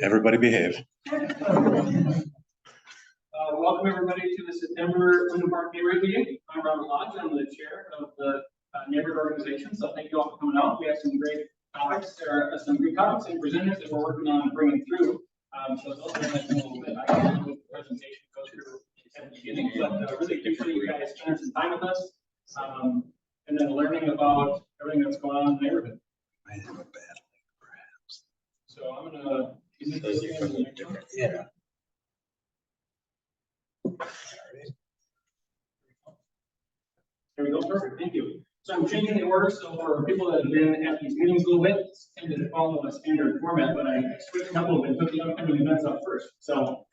Everybody behave. Welcome everybody to the September Winter Park Neighborhood Meeting. I'm Robert Lodge. I'm the chair of the neighborhood organization. So thank you all for coming out. We have some great topics. There are some good topics and presenters that we're working on bringing through. So it's also going to a little bit. I can do the presentation go through at the beginning, but really appreciate you guys spending some time with us and then learning about everything that's going on in the neighborhood. I have a bad leg, perhaps. So I'm going to. Yeah. There we go, perfect, thank you. So I'm changing the order, so for people that have been at these meetings a little bit, tend to follow a standard format, but I switched up a little bit, put the upcoming events up first. So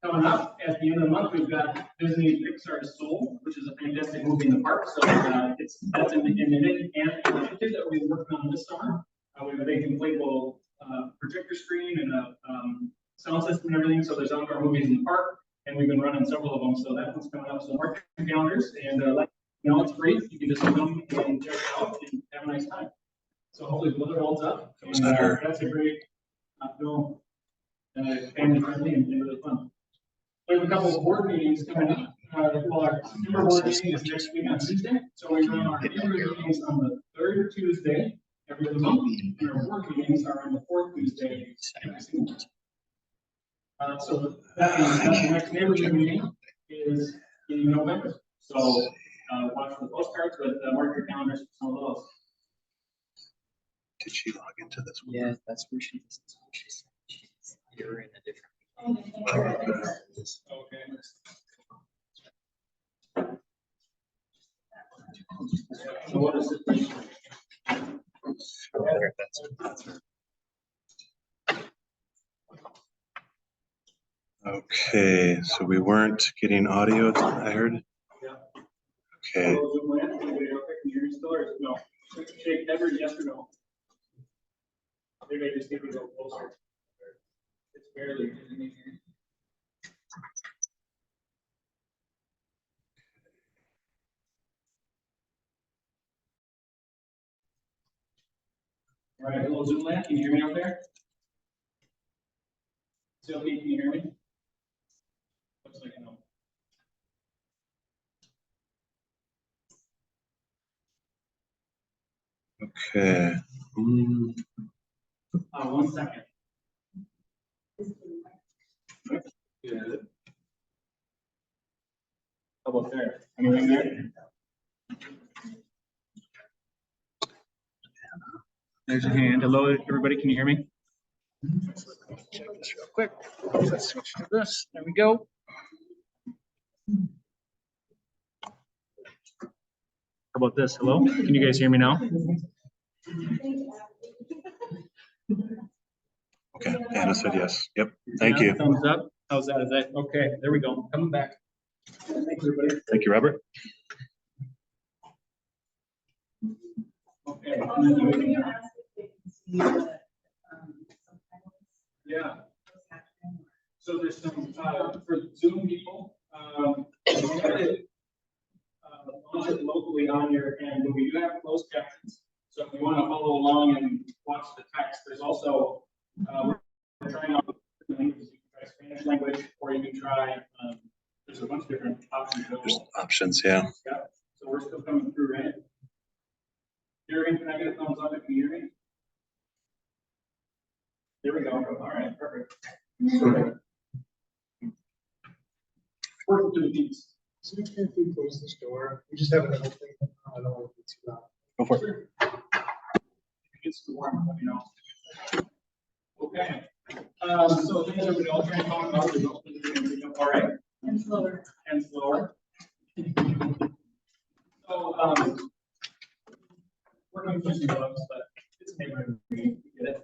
coming up at the end of the month, we've got Disney Pixar's Soul, which is a fantastic movie in the park. So that's an initiative that we've been working on this summer. We have a big inflatable projector screen and a sound system and everything. So there's outdoor movies in the park, and we've been running several of them. So that one's coming up. So mark your calendars, and it's free. You can just come and check it out and have a nice time. So hopefully the weather holds up. And, that's a great film, family friendly and really fun. We have a couple of board meetings coming up. Well, our September board meeting is next week on Tuesday. So we run our neighborhood meetings on the third Tuesday every month, and our board meetings are on the fourth Tuesday every single month. So that means that the next neighborhood meeting is in November. So watch for the postcards, but mark your calendars for some of those. Did she log into this one? Yeah, that's where she is. You're in a different. Okay. So what is it? Okay, so we weren't getting audio, I heard. Okay. No. Shake never yes or no. Maybe I just get a little closer. It's barely. All right, hello Zoom land. Can you hear me out there? Sylvie, can you hear me? Looks like no. Okay. 1 second. Good. How about there? Anything there? There's a hand. Hello, everybody. Can you hear me? Check this real quick. Let's switch to this. There we go. How about this? Hello? Can you guys hear me now? Okay, Anna said yes. Yep, thank you. Thumbs up. How's that? Is that okay? There we go. Coming back. Thank you, everybody. Thank you, Robert. Okay. Yeah. So there's some for Zoom people. Launch it locally on your end, but we do have closed captions. So if you want to follow along and watch the text, there's also we're trying out different languages. You can try Spanish language, or you can try. There's a bunch of different options. There's options, yeah. Yeah. So we're still coming through, right? Jurgen, can I get a thumbs up if you hear me? There we go. All right, perfect. Working through the beats. So if we close this door, we just have another thing. I don't want to be too loud. Go for it. If it gets too warm, let me know. Okay. So things that we all try and talk about is all right. And slower. And slower. So working through some bugs, but it's a neighborhood. We get it.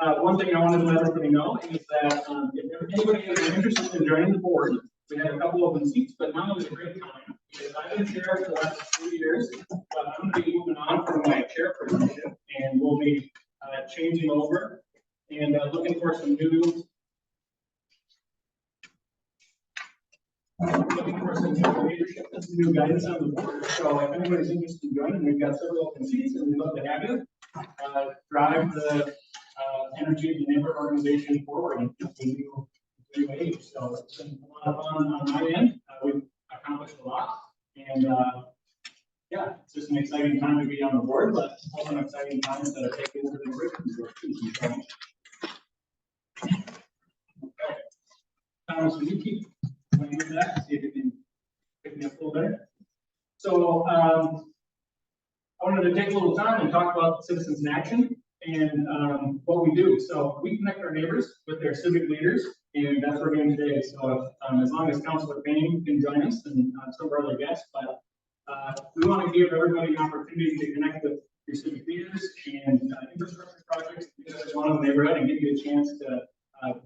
One thing I wanted to let everybody know is that if anybody is interested in joining the board, we have a couple open seats, but now is a great time. Because I've been chair for the last 3 years, but I'm going to be moving on from my chairpersonship, and we'll be changing over and looking for some new leadership and some new guidance on the board. So if anybody's interested in joining, we've got several open seats, and we'd love to have you drive the energy of the neighborhood organization forward in a new age. So it's been a lot of fun on my end. We've accomplished a lot, and yeah, it's just an exciting time to be on the board, but also an exciting time to take over the original. Okay. Thomas, will you keep playing with that? See if you can pick me up a little better. So I wanted to take a little time and talk about citizens in action and what we do. So we connect our neighbors with their civic leaders, and that's what we're doing today. So as long as Councilor Payne can join us and some of our other guests, but we want to give everybody an opportunity to connect with your civic leaders and infrastructure projects one in the neighborhood and give you a chance to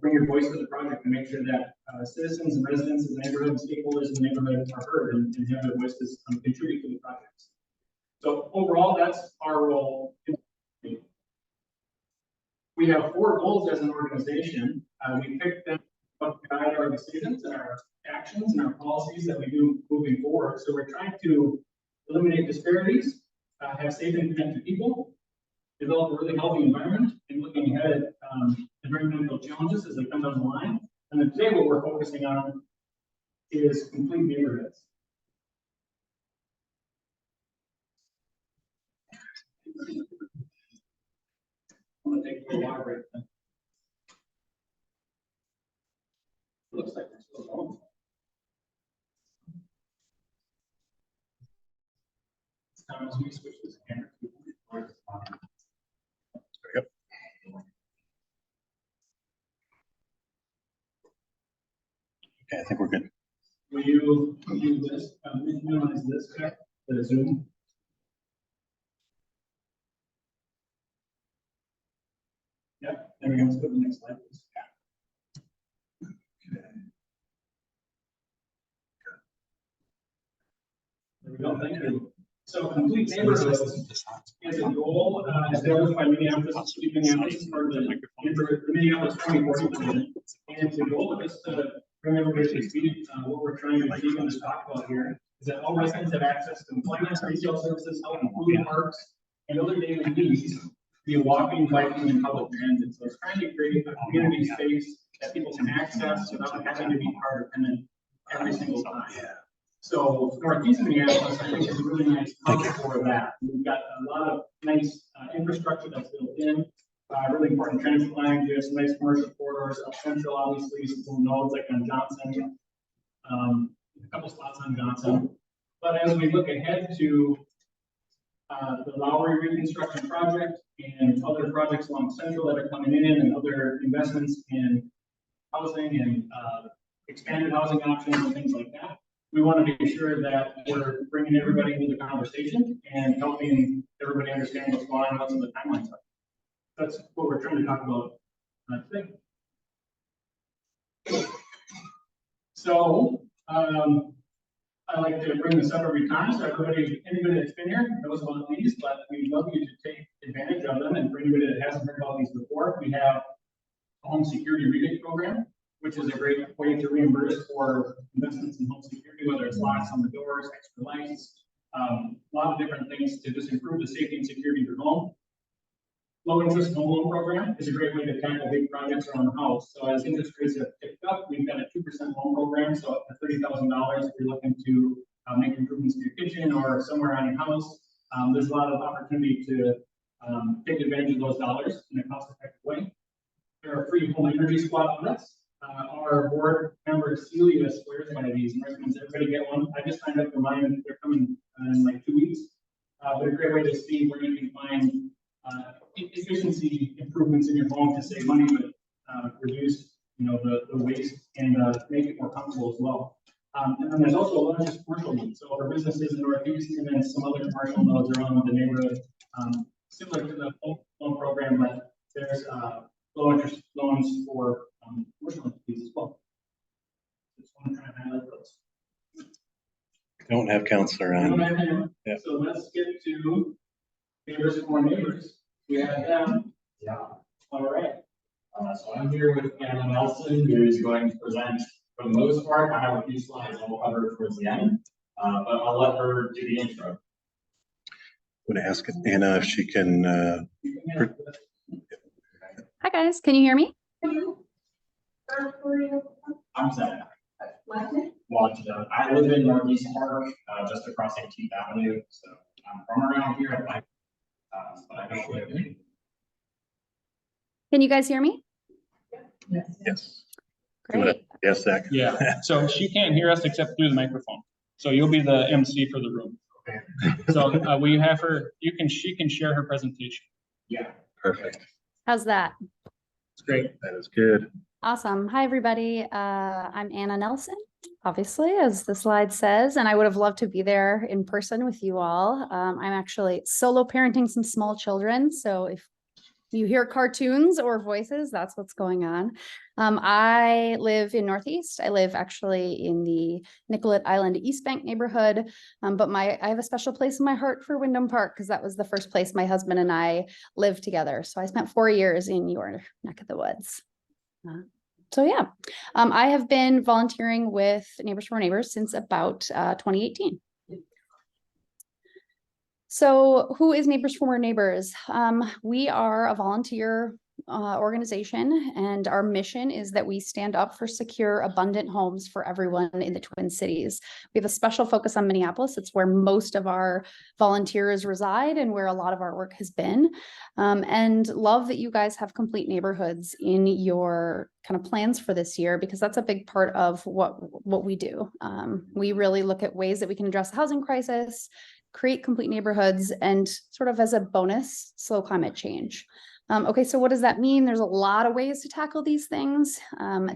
bring your voice to the project and make sure that citizens and residents of the neighborhood and stakeholders in the neighborhood are heard and have their voices contribute to the projects. So overall, that's our role. We have 4 goals as an organization. We picked them to guide our decisions and our actions and our policies that we do moving forward. So we're trying to eliminate disparities, have safe and connected people, develop a really healthy environment, and looking ahead at environmental challenges as they come down the line. And then today what we're focusing on is complete neighborhoods. I'm going to take a little water break then. Looks like we're still going. Thomas, we switch this camera. Yep. Okay, I think we're good. Will you do this? Minimize this check, the Zoom. Yep, there we go. Let's go to the next slide, please. There we go. Thank you. So complete neighborhoods is a goal established by Minneapolis, Minneapolis for the Minneapolis 2040 plan. And the goal is to bring everybody to speed. What we're trying to achieve and to talk about here is that all residents have access to employment, retail services, health and food, parks, and other daily needs via walking, biking, and public transit. So it's trying to create a community space that people can access without having to be car dependent every single time. So Northeast Minneapolis, I think, is a really nice hub for that. We've got a lot of nice infrastructure that's built in, really important transit lines. We have some nice commercial corridors up central, obviously, some nodes like on Johnson, a couple spots on Johnson. But as we look ahead to the Lowry reconstruction project and other projects along central that are coming in and other investments in housing and expanded housing options and things like that, we want to be sure that we're bringing everybody into the conversation and helping everybody understand what's going on, what's in the timelines. That's what we're trying to talk about today. So I like to bring this up every time, so anybody that's been here knows about these, but we'd love you to take advantage of them. And for anybody that hasn't heard about these before, we have a home security rebate program, which is a great way to reimburse for investments in home security, whether it's locks on the doors, extra lights, a lot of different things to just improve the safety and security of your home. Low interest home loan program is a great way to tackle big projects around the house. So as interest rates have picked up, we've got a 2% loan program. So up to $30,000, if you're looking to make improvements to your kitchen or somewhere on your house, there's a lot of opportunity to take advantage of those dollars in a cost-effective way. There are free home energy squad audits. Our board member Celia swears by these and recommends everybody get one. I just signed up for mine. They're coming in like 2 weeks. But a great way to see where you can find efficiency improvements in your home to save money, but reduce the waste and make it more comfortable as well. And then there's also a lot of just commercial needs. So for businesses in the Northeast and then some other commercial nodes around the neighborhood, similar to the home loan program, but there's low interest loans for commercial entities as well. Just want to try and highlight those. Don't have counselor on. Yeah. So let's get to neighbors for neighbors. We have them. Yeah. All right. So I'm here with Anna Nelson, who is going to present. For the most part, I have a few slides I will cover towards the end, but I'll let her do the intro. Would ask Anna if she can. Hi guys. Can you hear me? I'm Zach. Washington. I live in Northeast Park, just across 18th Avenue, so I'm from around here. But I don't live in. Can you guys hear me? Yes. Do it. Great. Yes, Zach. Yeah, so she can't hear us except through the microphone. So you'll be the MC for the room. So we have her, she can share her presentation. Yeah. Perfect. How's that? It's great. That is good. Awesome. Hi, everybody. I'm Anna Nelson, obviously, as the slide says, and I would have loved to be there in person with you all. I'm actually solo parenting some small children, so if you hear cartoons or voices, that's what's going on. I live in Northeast. I live actually in the Nicollet Island East Bank neighborhood, but I have a special place in my heart for Wyndham Park because that was the first place my husband and I lived together. So I spent 4 years in your neck of the woods. So yeah, I have been volunteering with Neighbors for Neighbors since about 2018. So who is Neighbors for Neighbors? We are a volunteer organization, and our mission is that we stand up for secure, abundant homes for everyone in the Twin Cities. We have a special focus on Minneapolis. It's where most of our volunteers reside and where a lot of our work has been. And love that you guys have complete neighborhoods in your kind of plans for this year, because that's a big part of what we do. We really look at ways that we can address the housing crisis, create complete neighborhoods, and sort of as a bonus, slow climate change. Okay, so what does that mean? There's a lot of ways to tackle these things.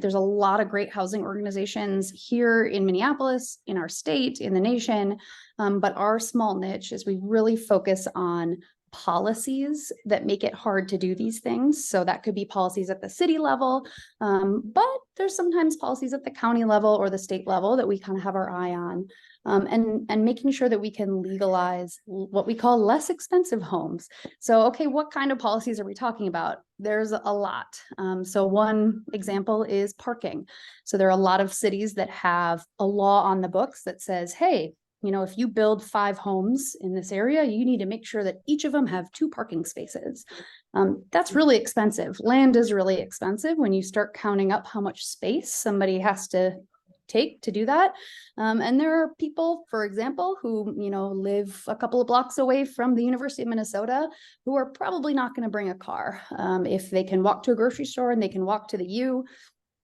There's a lot of great housing organizations here in Minneapolis, in our state, in the nation, but our small niche is we really focus on policies that make it hard to do these things. So that could be policies at the city level, but there's sometimes policies at the county level or the state level that we kind of have our eye on. And making sure that we can legalize what we call less expensive homes. So, okay, what kind of policies are we talking about? There's a lot. So one example is parking. So there are a lot of cities that have a law on the books that says, hey, you know, if you build 5 homes in this area, you need to make sure that each of them have 2 parking spaces. That's really expensive. Land is really expensive when you start counting up how much space somebody has to take to do that. And there are people, for example, who, you know, live a couple of blocks away from the University of Minnesota who are probably not going to bring a car. If they can walk to a grocery store and they can walk to the U,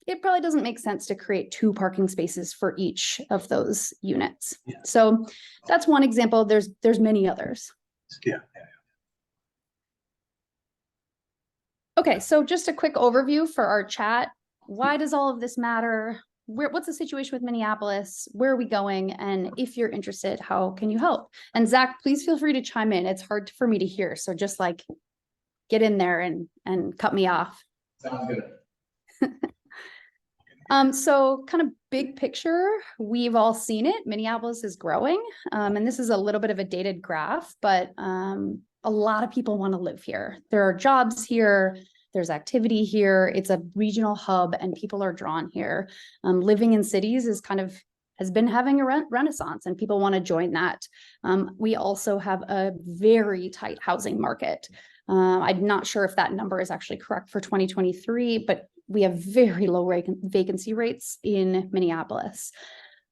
it probably doesn't make sense to create 2 parking spaces for each of those units. Yeah. So that's one example. There's many others. Yeah. Okay, so just a quick overview for our chat. Why does all of this matter? What's the situation with Minneapolis? Where are we going? And if you're interested, how can you help? And Zach, please feel free to chime in. It's hard for me to hear. So just like get in there and cut me off. Sounds good. So kind of big picture, we've all seen it. Minneapolis is growing. And this is a little bit of a dated graph, but a lot of people want to live here. There are jobs here. There's activity here. It's a regional hub and people are drawn here. Living in cities has been having a renaissance and people want to join that. We also have a very tight housing market. I'm not sure if that number is actually correct for 2023, but we have very low vacancy rates in Minneapolis.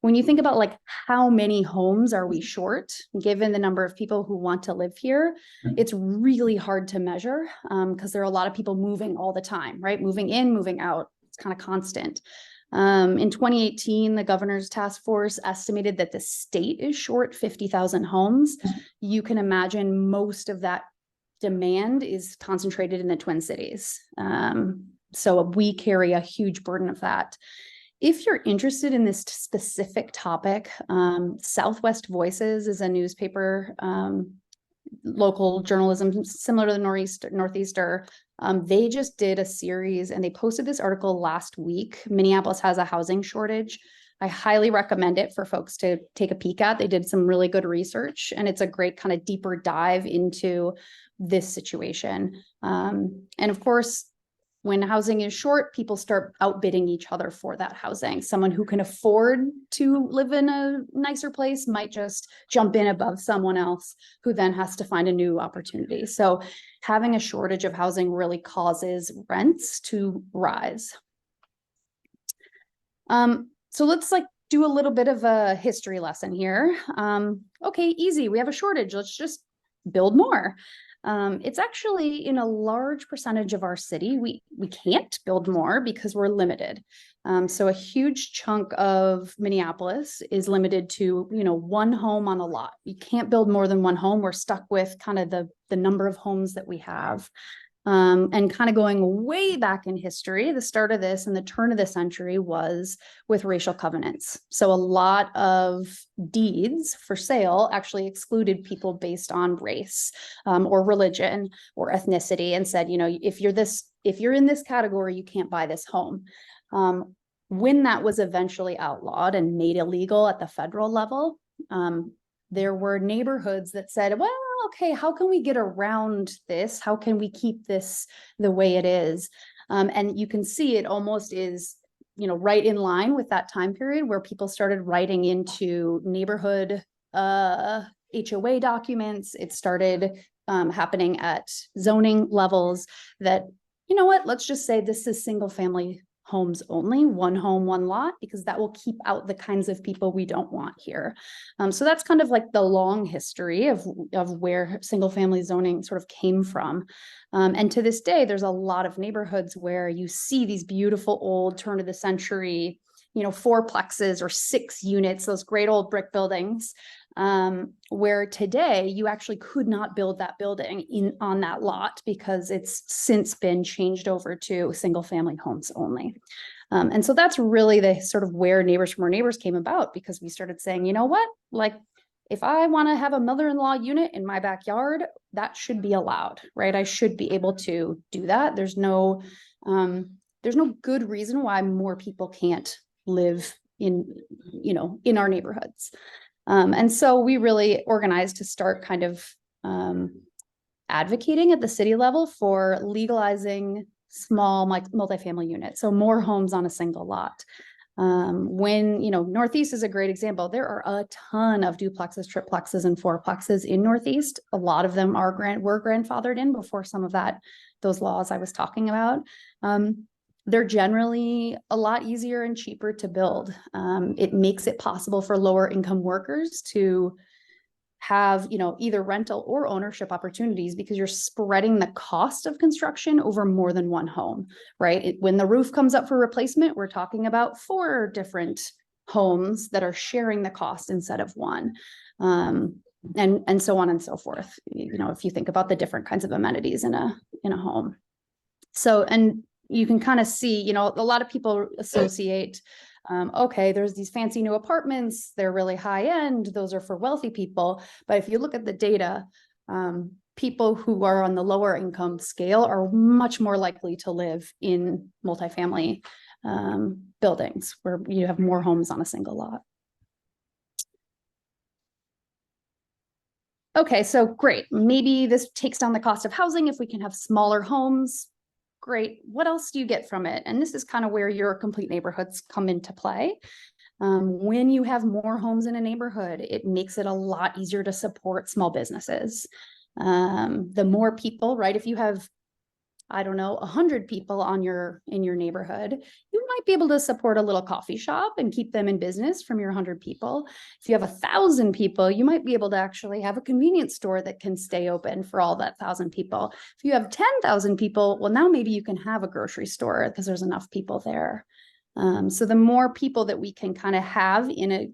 When you think about like how many homes are we short, given the number of people who want to live here, it's really hard to measure because there are a lot of people moving all the time, right? Moving in, moving out, it's kind of constant. In 2018, the governor's task force estimated that the state is short 50,000 homes. You can imagine most of that demand is concentrated in the Twin Cities. So we carry a huge burden of that. If you're interested in this specific topic, Southwest Voices is a newspaper, local journalism similar to the Northeaster. They just did a series and they posted this article last week. Minneapolis has a housing shortage. I highly recommend it for folks to take a peek at. They did some really good research and it's a great kind of deeper dive into this situation. And of course, When housing is short, people start outbidding each other for that housing. Someone who can afford to live in a nicer place might just jump in above someone else who then has to find a new opportunity. So having a shortage of housing really causes rents to rise. So let's do a little bit of a history lesson here. Okay, easy. We have a shortage. Let's just build more. It's actually in a large percentage of our city, we can't build more because we're limited. So a huge chunk of Minneapolis is limited to, one home on a lot. You can't build more than one home. We're stuck with kind of the number of homes that we have. And kind of going way back in history, the start of this and the turn of the century was with racial covenants. So a lot of deeds for sale actually excluded people based on race, or religion or ethnicity, and said, if you're in this category, you can't buy this home. When that was eventually outlawed and made illegal at the federal level, there were neighborhoods that said, well, okay, how can we get around this? How can we keep this the way it is? And you can see it almost is, right in line with that time period where people started writing into neighborhood HOA documents. It started happening at zoning levels that, let's just say this is single family homes only, one home, one lot, because that will keep out the kinds of people we don't want here. So that's kind of like the long history of where single family zoning sort of came from. And to this day, there's a lot of neighborhoods where you see these beautiful old turn of the century, fourplexes or 6 units, those great old brick buildings, where today you actually could not build that building on that lot because it's since been changed over to single family homes only. And so that's really the sort of where Neighbors for More Neighbors came about, because we started saying, you know what, if I want to have a mother-in-law unit in my backyard, that should be allowed, right? I should be able to do that. There's no good reason why more people can't live in our neighborhoods. And so we really organized to start kind of advocating at the city level for legalizing small multifamily units, so more homes on a single lot. When, Northeast is a great example. There are a ton of duplexes, triplexes, and fourplexes in Northeast. A lot of them were grandfathered in before some of those laws I was talking about. They're generally a lot easier and cheaper to build. It makes it possible for lower income workers to have, either rental or ownership opportunities, because you're spreading the cost of construction over more than one home, right? When the roof comes up for replacement, we're talking about 4 different homes that are sharing the cost instead of one. And so on and so forth. If you think about the different kinds of amenities in a home. So, and you can kind of see, a lot of people associate, okay, there's these fancy new apartments, they're really high end, those are for wealthy people. But if you look at the data, people who are on the lower income scale are much more likely to live in multifamily buildings where you have more homes on a single lot. Okay, so great. Maybe this takes down the cost of housing if we can have smaller homes. Great. What else do you get from it? And this is kind of where your complete neighborhoods come into play. When you have more homes in a neighborhood, it makes it a lot easier to support small businesses. The more people, right? If you have, 100 people in your neighborhood, you might be able to support a little coffee shop and keep them in business from your 100 people. If you have 1,000 people, you might be able to actually have a convenience store that can stay open for all that 1,000 people. If you have 10,000 people, well, now maybe you can have a grocery store because there's enough people there. So the more people that we can kind of have in a,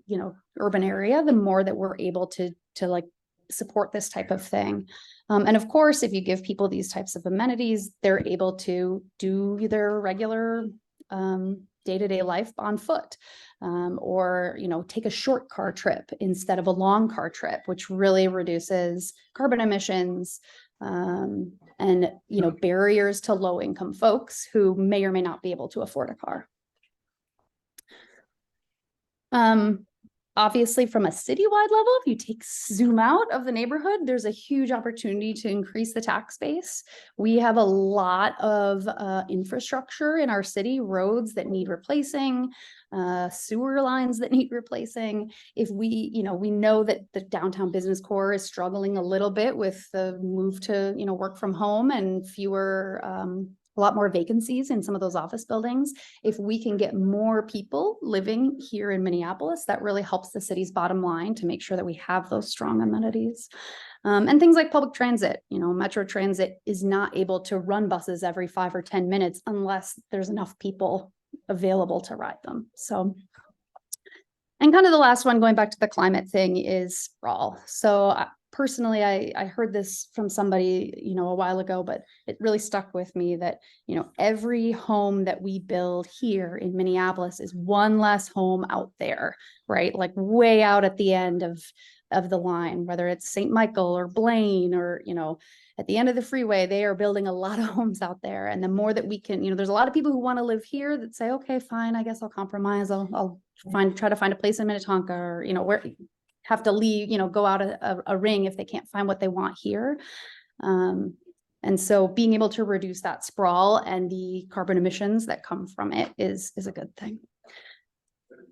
urban area, the more that we're able to support this type of thing. And of course, if you give people these types of amenities, they're able to do their regular day-to-day life on foot, or, take a short car trip instead of a long car trip, which really reduces carbon emissions, and, barriers to low income folks who may or may not be able to afford a car. obviously from a citywide level, if you zoom out of the neighborhood, there's a huge opportunity to increase the tax base. We have a lot of infrastructure in our city, roads that need replacing, sewer lines that need replacing. If we, we know that the downtown business core is struggling a little bit with the move to, work from home and fewer, a lot more vacancies in some of those office buildings. If we can get more people living here in Minneapolis, that really helps the city's bottom line to make sure that we have those strong amenities. And things like public transit, Metro Transit is not able to run buses every 5 or 10 minutes unless there's enough people available to ride them. So, and kind of the last one, going back to the climate thing, is sprawl. So personally, I heard this from somebody, a while ago, but it really stuck with me that, every home that we build here in Minneapolis is one less home out there, right? Like way out at the end of the line, whether it's St. Michael or Blaine or, at the end of the freeway, they are building a lot of homes out there. And the more that we can, there's a lot of people who want to live here that say, okay, fine, I guess I'll compromise. I'll try to find a place in Minnetonka, or, where have to leave, go out a ring if they can't find what they want here. And so being able to reduce that sprawl and the carbon emissions that come from it is a good thing.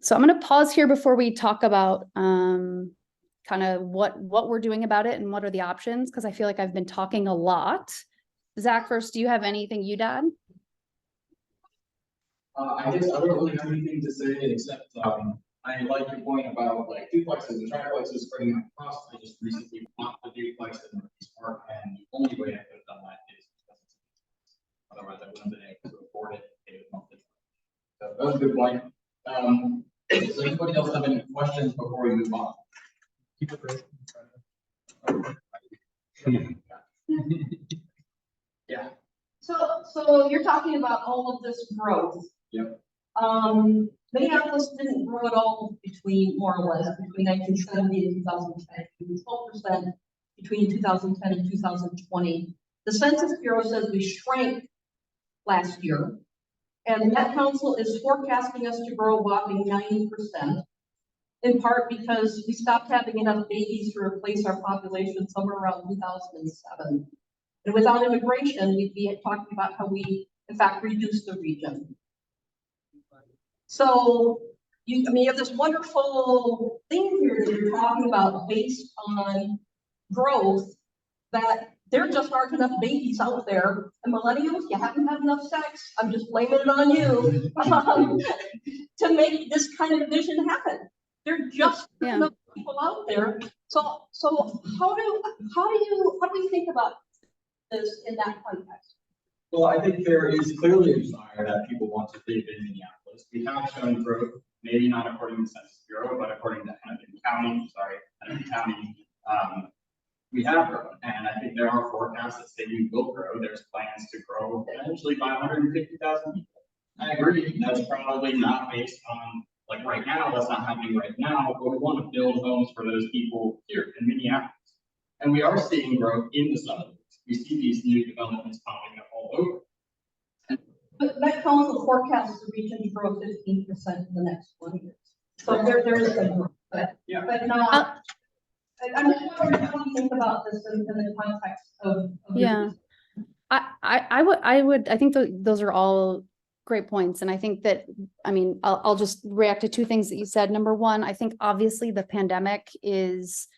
So I'm going to pause here before we talk about kind of what we're doing about it and what are the options, because I feel like I've been talking a lot. Zach, first, do you have anything you'd add? I guess I don't really have anything to say except, I like your point about like duplexes and triplexes spreading out costs. I just recently bought the duplex in Northeast Park, and the only way I could have done that is because it's, otherwise I wouldn't have been able to afford it. So that was a good point. Does anybody else have any questions before we move on? Keep it great. Yeah. So you're talking about all of this growth. Yep. Minneapolis didn't grow at all between, more or less, between 1970 and 2010. It was 12% between 2010 and 2020. The Census Bureau says we shrank last year, and the Met Council is forecasting us to grow a whopping 90%, in part because we stopped having enough babies to replace our population somewhere around 2007. And without immigration, we'd be talking about how we, in fact, reduce the region. So, you have this wonderful thing here that you're talking about based on growth, that there just aren't enough babies out there. And millennials, you haven't had enough sex. I'm just blaming it on you to make this kind of vision happen. There are just enough people out there. So how do we think about this in that context? Well, I think there is clearly a desire that people want to live in Minneapolis. We have shown growth, maybe not according to the Census Bureau, but according to Hennepin County, we have grown. And I think there are forecasts that say we will grow. There's plans to grow potentially 550,000 people. I agree, that's probably not based on, like right now, that's not happening right now, but we want to build homes for those people here in Minneapolis. And we are seeing growth in the suburbs. We see these new developments popping up all over. But Met Council forecasts the region to grow 15% in the next 20 years. So there is a growth, but not. I'm just wondering how you think about this in the context of I think those are all great points. And I think that, I'll just react to two things that you said. Number one, I think obviously the pandemic is,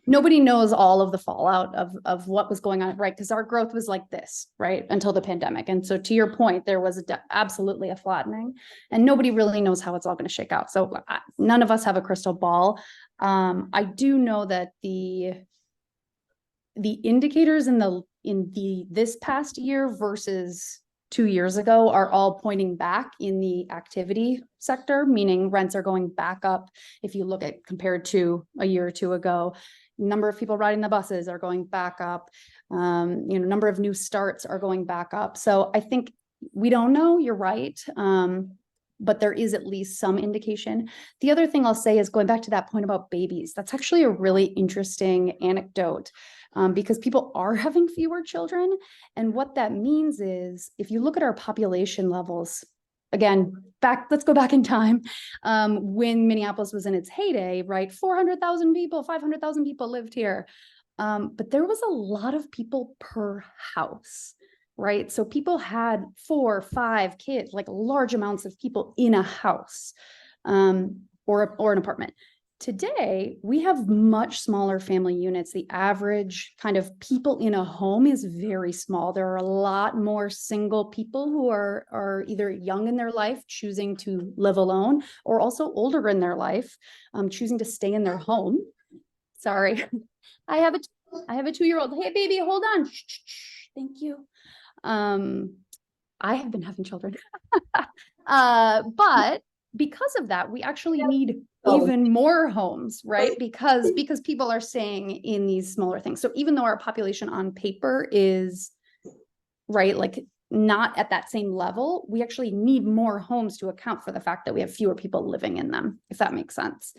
nobody knows all of the fallout of what was going on, right? Because our growth was like this, right? Until the pandemic. And so to your point, there was absolutely a flattening, and nobody really knows how it's all going to shake out. So none of us have a crystal ball. I do know that the indicators in this past year versus 2 years ago are all pointing back in the activity sector, meaning rents are going back up. If you look at compared to a year or two ago, number of people riding the buses are going back up. Number of new starts are going back up. So I think we don't know, you're right. But there is at least some indication. The other thing I'll say is going back to that point about babies. That's actually a really interesting anecdote. Because people are having fewer children. And what that means is, if you look at our population levels, again, let's go back in time. When Minneapolis was in its heyday, right? 400,000 people, 500,000 people lived here. But there was a lot of people per house, right? So people had 4 or 5 kids, like large amounts of people in a house, or an apartment. Today, we have much smaller family units. The average kind of people in a home is very small. There are a lot more single people who are either young in their life, choosing to live alone, or also older in their life, choosing to stay in their home. Sorry, I have a 2-year-old. Hey, baby, hold on. Shh, shh, shh. Thank you. I have been having children, but because of that, we actually need even more homes, right? Because people are staying in these smaller things. So even though our population on paper is, right, like not at that same level, we actually need more homes to account for the fact that we have fewer people living in them, if that makes sense.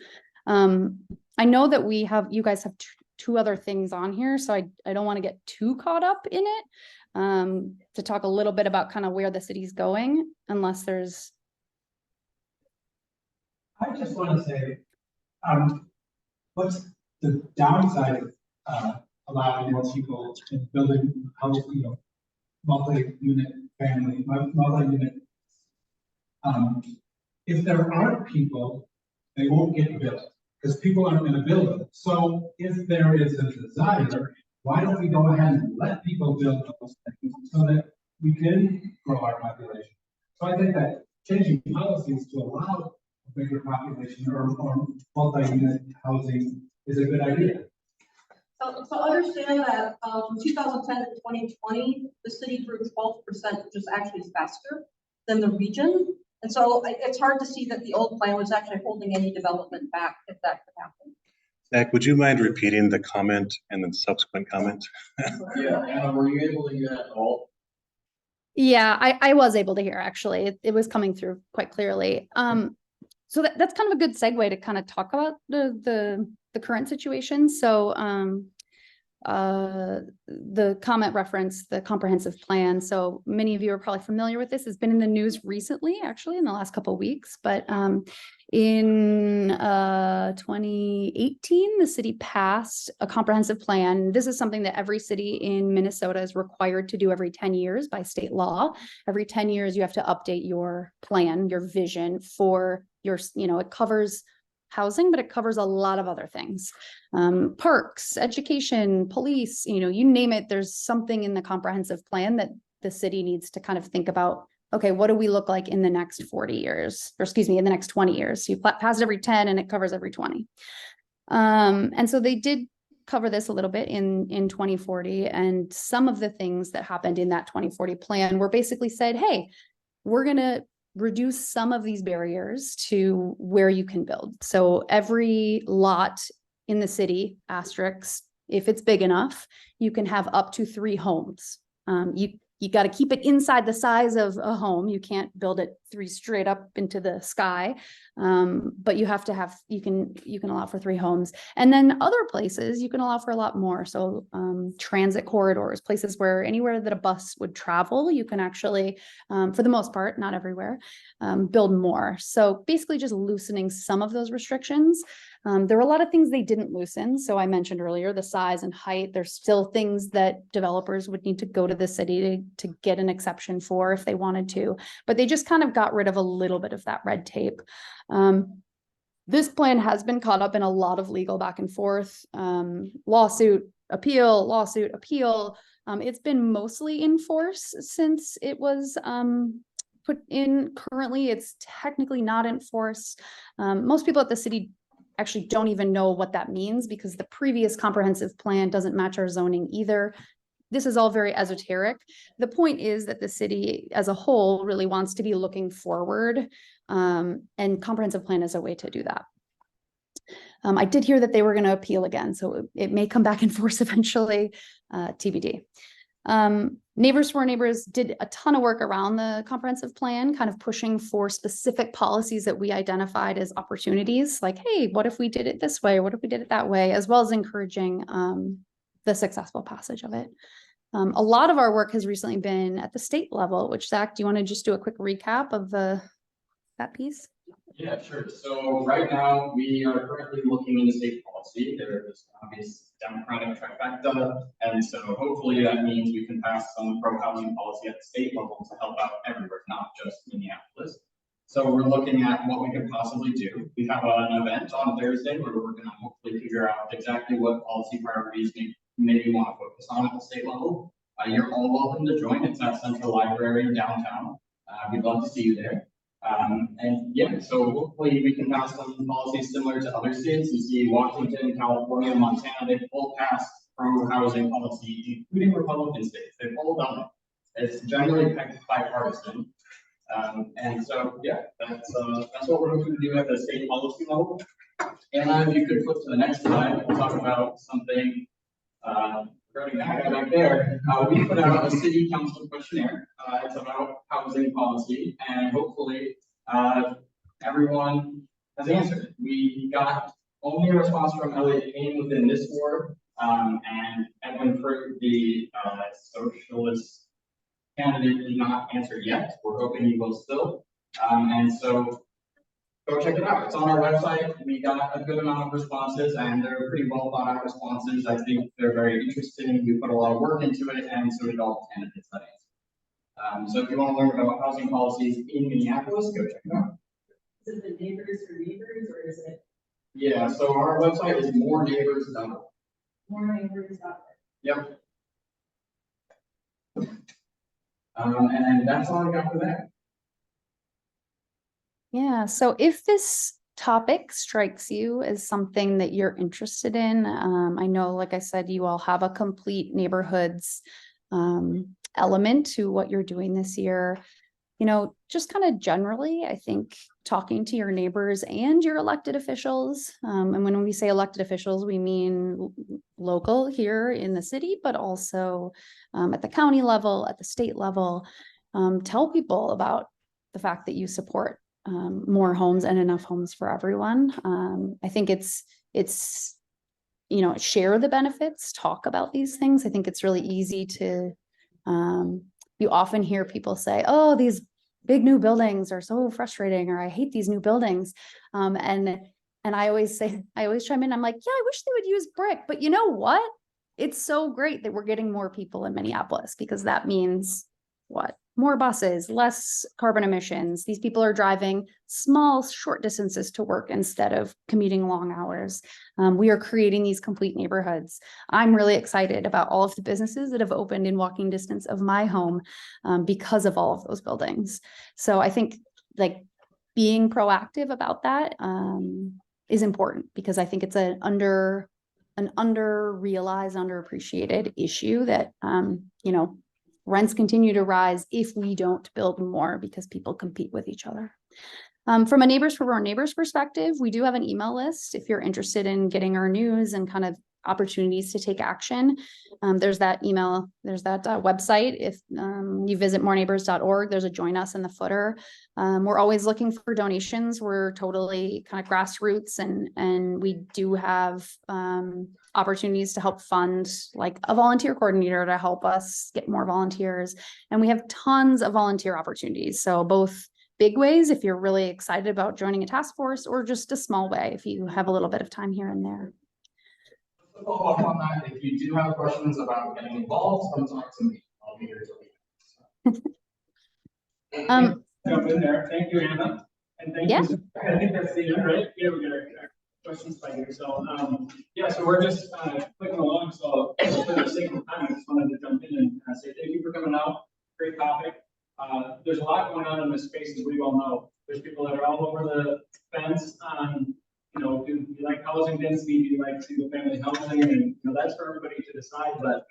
I know that you guys have two other things on here, so I don't want to get too caught up in it, to talk a little bit about kind of where the city's going, unless there's. I just want to say, what's the downside of allowing more people in building houses, multi-unit family, multi-unit. If there aren't people, they won't get built because people aren't going to build it. So if there is a desire, why don't we go ahead and let people build those things so that we can grow our population? So I think that changing policies to allow a bigger population or multi-unit housing is a good idea. So understand that from 2010 to 2020, the city grew 12%, which is actually faster than the region. And so it's hard to see that the old plan was actually holding any development back if that could happen. Zach, would you mind repeating the comment and then subsequent comment? Yeah, Anna, were you able to hear that all? Yeah, I was able to hear, actually. It was coming through quite clearly. So that's kind of a good segue to kind of talk about the current situation. So the comment referenced the comprehensive plan. So many of you are probably familiar with this. It's been in the news recently, actually in the last couple of weeks, but in 2018, the city passed a comprehensive plan. This is something that every city in Minnesota is required to do every 10 years by state law. Every 10 years, you have to update your plan, your vision for your, it covers housing, but it covers a lot of other things. Parks, education, police, you name it, there's something in the comprehensive plan that the city needs to kind of think about. Okay, what do we look like in the next 40 years, or excuse me, in the next 20 years? So you pass it every 10 and it covers every 20. And so they did cover this a little bit in 2040. And some of the things that happened in that 2040 plan were basically said, hey, we're going to reduce some of these barriers to where you can build. So every lot in the city, asterisk, if it's big enough, you can have up to 3 homes. You got to keep it inside the size of a home. You can't build it 3 straight up into the sky. But you have to have, you can allow for 3 homes. And then other places you can allow for a lot more. So transit corridors, places where anywhere that a bus would travel, you can actually, for the most part, not everywhere, build more. So basically just loosening some of those restrictions. There were a lot of things they didn't loosen. So I mentioned earlier, the size and height, there's still things that developers would need to go to the city to get an exception for if they wanted to, but they just kind of got rid of a little bit of that red tape. This plan has been caught up in a lot of legal back and forth, lawsuit, appeal. It's been mostly in force since it was put in. Currently, it's technically not in force. Most people at the city actually don't even know what that means because the previous comprehensive plan doesn't match our zoning either. This is all very esoteric. The point is that the city as a whole really wants to be looking forward, and comprehensive plan is a way to do that. I did hear that they were going to appeal again, so it may come back in force eventually, TBD. Neighbors for Neighbors did a ton of work around the comprehensive plan, kind of pushing for specific policies that we identified as opportunities, like, hey, what if we did it this way? What if we did it that way? As well as encouraging the successful passage of it. A lot of our work has recently been at the state level, which Zach, do you want to just do a quick recap of that piece? Yeah, sure. So right now, we are currently looking into state policy. There is obvious democratic trifecta, and so hopefully that means we can pass some pro-housing policy at the state level to help out everywhere, not just Minneapolis. So we're looking at what we could possibly do. We have an event on Thursday where we're going to hopefully figure out exactly what policy priorities we maybe want to focus on at the state level. You're all welcome to join. It's at Central Library in downtown. We'd love to see you there. And yeah, so hopefully we can pass some policies similar to other states. You see Washington, California, Montana, they both passed pro-housing policy, including Republican states. They've all done it. It's generally bipartisan. And so, yeah, that's what we're hoping to do at the state policy level. And if you could flip to the next slide, we'll talk about something, regarding that guy back there. We put out a city council questionnaire. It's about housing policy, and hopefully, everyone has answered it. We got only a response from Elliot Kane within this ward, and Edwin Fruit, the socialist candidate, did not answer yet. We're hoping he will still. And so go check it out. It's on our website. We got a good amount of responses, and they're pretty well thought out responses. I think they're very interesting. We put a lot of work into it, and so did all the candidates that answered. So if you want to learn about housing policies in Minneapolis, go check it out. Is it the neighbors for neighbors, or is it Yeah, so our website is moreneighbors.org. more neighbors out Yep. And that's all I got for that. Yeah, so if this topic strikes you as something that you're interested in, I know, like I said, you all have a complete neighborhoods element to what you're doing this year. You know, just kind of generally, I think talking to your neighbors and your elected officials, and when we say elected officials, we mean local here in the city, but also at the county level, at the state level, tell people about the fact that you support more homes and enough homes for everyone. I think it's, you know, share the benefits, talk about these things. I think it's really easy to, you often hear people say, oh, these big new buildings are so frustrating, or I hate these new buildings. And I always chime in, I'm like, yeah, I wish they would use brick, but you know what? It's so great that we're getting more people in Minneapolis, because that means what? More buses, less carbon emissions. These people are driving small, short distances to work instead of commuting long hours. We are creating these complete neighborhoods. I'm really excited about all of the businesses that have opened in walking distance of my home because of all of those buildings. So I think like being proactive about that is important, because I think it's an under-realized, underappreciated issue that, you know, rents continue to rise if we don't build more, because people compete with each other. From a Neighbors for More Neighbors perspective, we do have an email list if you're interested in getting our news and kind of opportunities to take action. There's that email, there's that website. If you visit moreneighbors.org, there's a join us in the footer. We're always looking for donations. We're totally kind of grassroots, and we do have opportunities to help fund like a volunteer coordinator to help us get more volunteers. And we have tons of volunteer opportunities. So both big ways, if you're really excited about joining a task force, or just a small way if you have a little bit of time here and there. To follow up on that, if you do have questions about getting involved, come talk to me. I'll be here till the end. Jump in there. Thank you, Anna. And thank Yeah. you. I think that's the end, right? Yeah, we got our questions by here. So, yeah, so we're just clicking along. So for the sake of time, I just wanted to jump in and say thank you for coming out. Great topic. There's a lot going on in this space, as we all know. There's people that are all over the fence on, you know, do you like housing density? Do you like single family housing? And, you know, that's for everybody to decide. But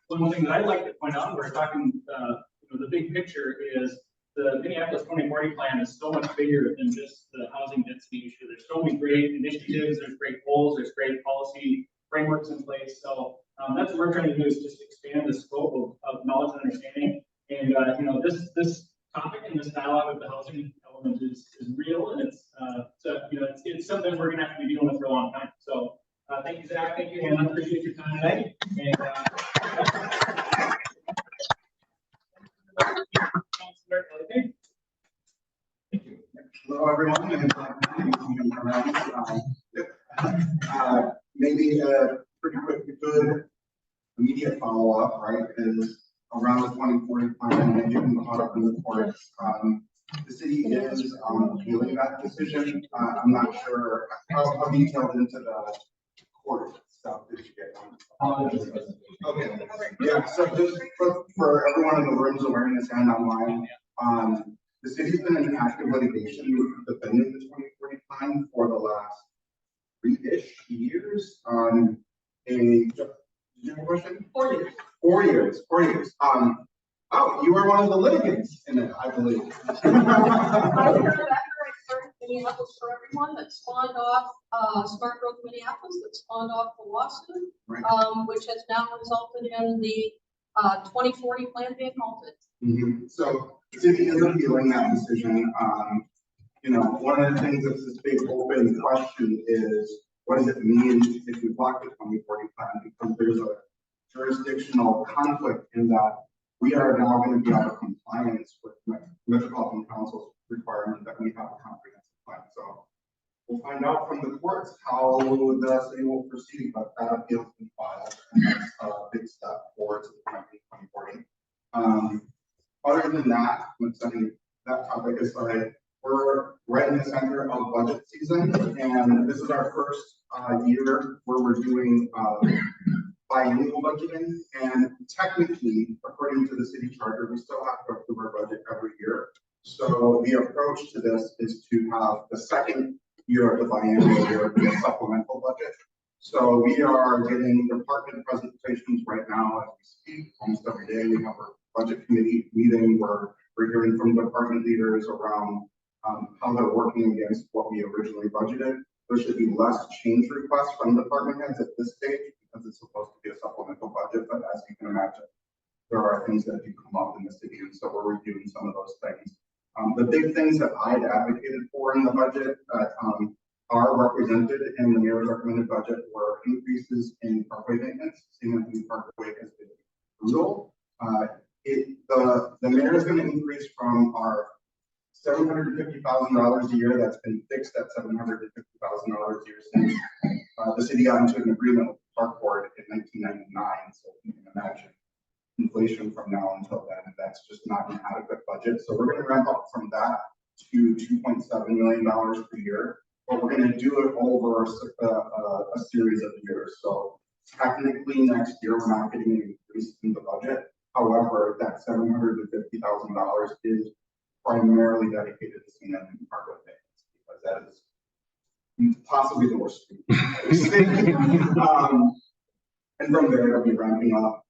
one thing that I'd like to point out, we're talking, you know, the big picture is the Minneapolis 2040 plan is so much bigger than just the housing density issue. There's so many great initiatives, there's great goals, there's great policy frameworks in place. So that's what we're trying to do, is just expand the scope of knowledge and understanding. And you know, this topic and this dialogue of the housing element is real, and it's so you know it's something we're gonna have to be dealing with for a long time. So thank you, Zach. Thank you, Hannah. Appreciate your time tonight. And Maybe a pretty quick, good immediate follow-up, right, is around the 2040 plan and getting caught up in the courts. The city is appealing that decision. I'm not sure how detailed into the court stuff did you get on. Okay, yeah, so just for everyone in the room's awareness and online, the city's been in active litigation defending the 2040 plan for the last 3-ish years on did you have a question? 4 years. 4 years, 4 years. Oh, you were one of the litigants in it, I believe. I started Minneapolis for Everyone that spawned off, Smart Growth Minneapolis, that spawned off the lawsuit, Right. which has now resulted in the 2040 plan being halted. So the city is appealing that decision. You know, one of the things that's this big open question is, what does it mean if we block the 2040 plan? Because there's a jurisdictional conflict in that we are now going to be out of compliance with Metropolitan Council's requirement that we have a comprehensive plan. So we'll find out from the courts how the city will proceed, but that appeal has been filed, and that's a big step forward to the 2040. Other than that, setting that topic aside, we're right in the center of budget season, and this is our first year where we're doing biannual budgeting. And technically, according to the city charter, we still have to approve our budget every year. So the approach to this is to have the second year of the biannual year be a supplemental budget. So we are getting department presentations right now as we speak. Almost every day we have our budget committee meeting where we're hearing from department leaders around how they're working against what we originally budgeted. There should be less change requests from department heads at this stage because it's supposed to be a supplemental budget, but as you can imagine, there are things that do come up in the city, and so we're reviewing some of those things. The big things that I'd advocated for in the budget that are represented in the mayor's recommended budget were increases in parkway maintenance. St. Anthony Parkway has been brutal. The mayor is going to increase from our $750,000 a year that's been fixed at $750,000 a year since the city got into an agreement with the park board in 1999. So you can imagine inflation from now until then, and that's just not an adequate budget. So we're going to ramp up from that to $2.7 million per year, but we're going to do it over a series of years. So technically next year we're not getting an increase in the budget. However, that $750,000 is primarily dedicated to St. Anthony Parkway maintenance because that is possibly the worst. And from there, it'll be ramping up.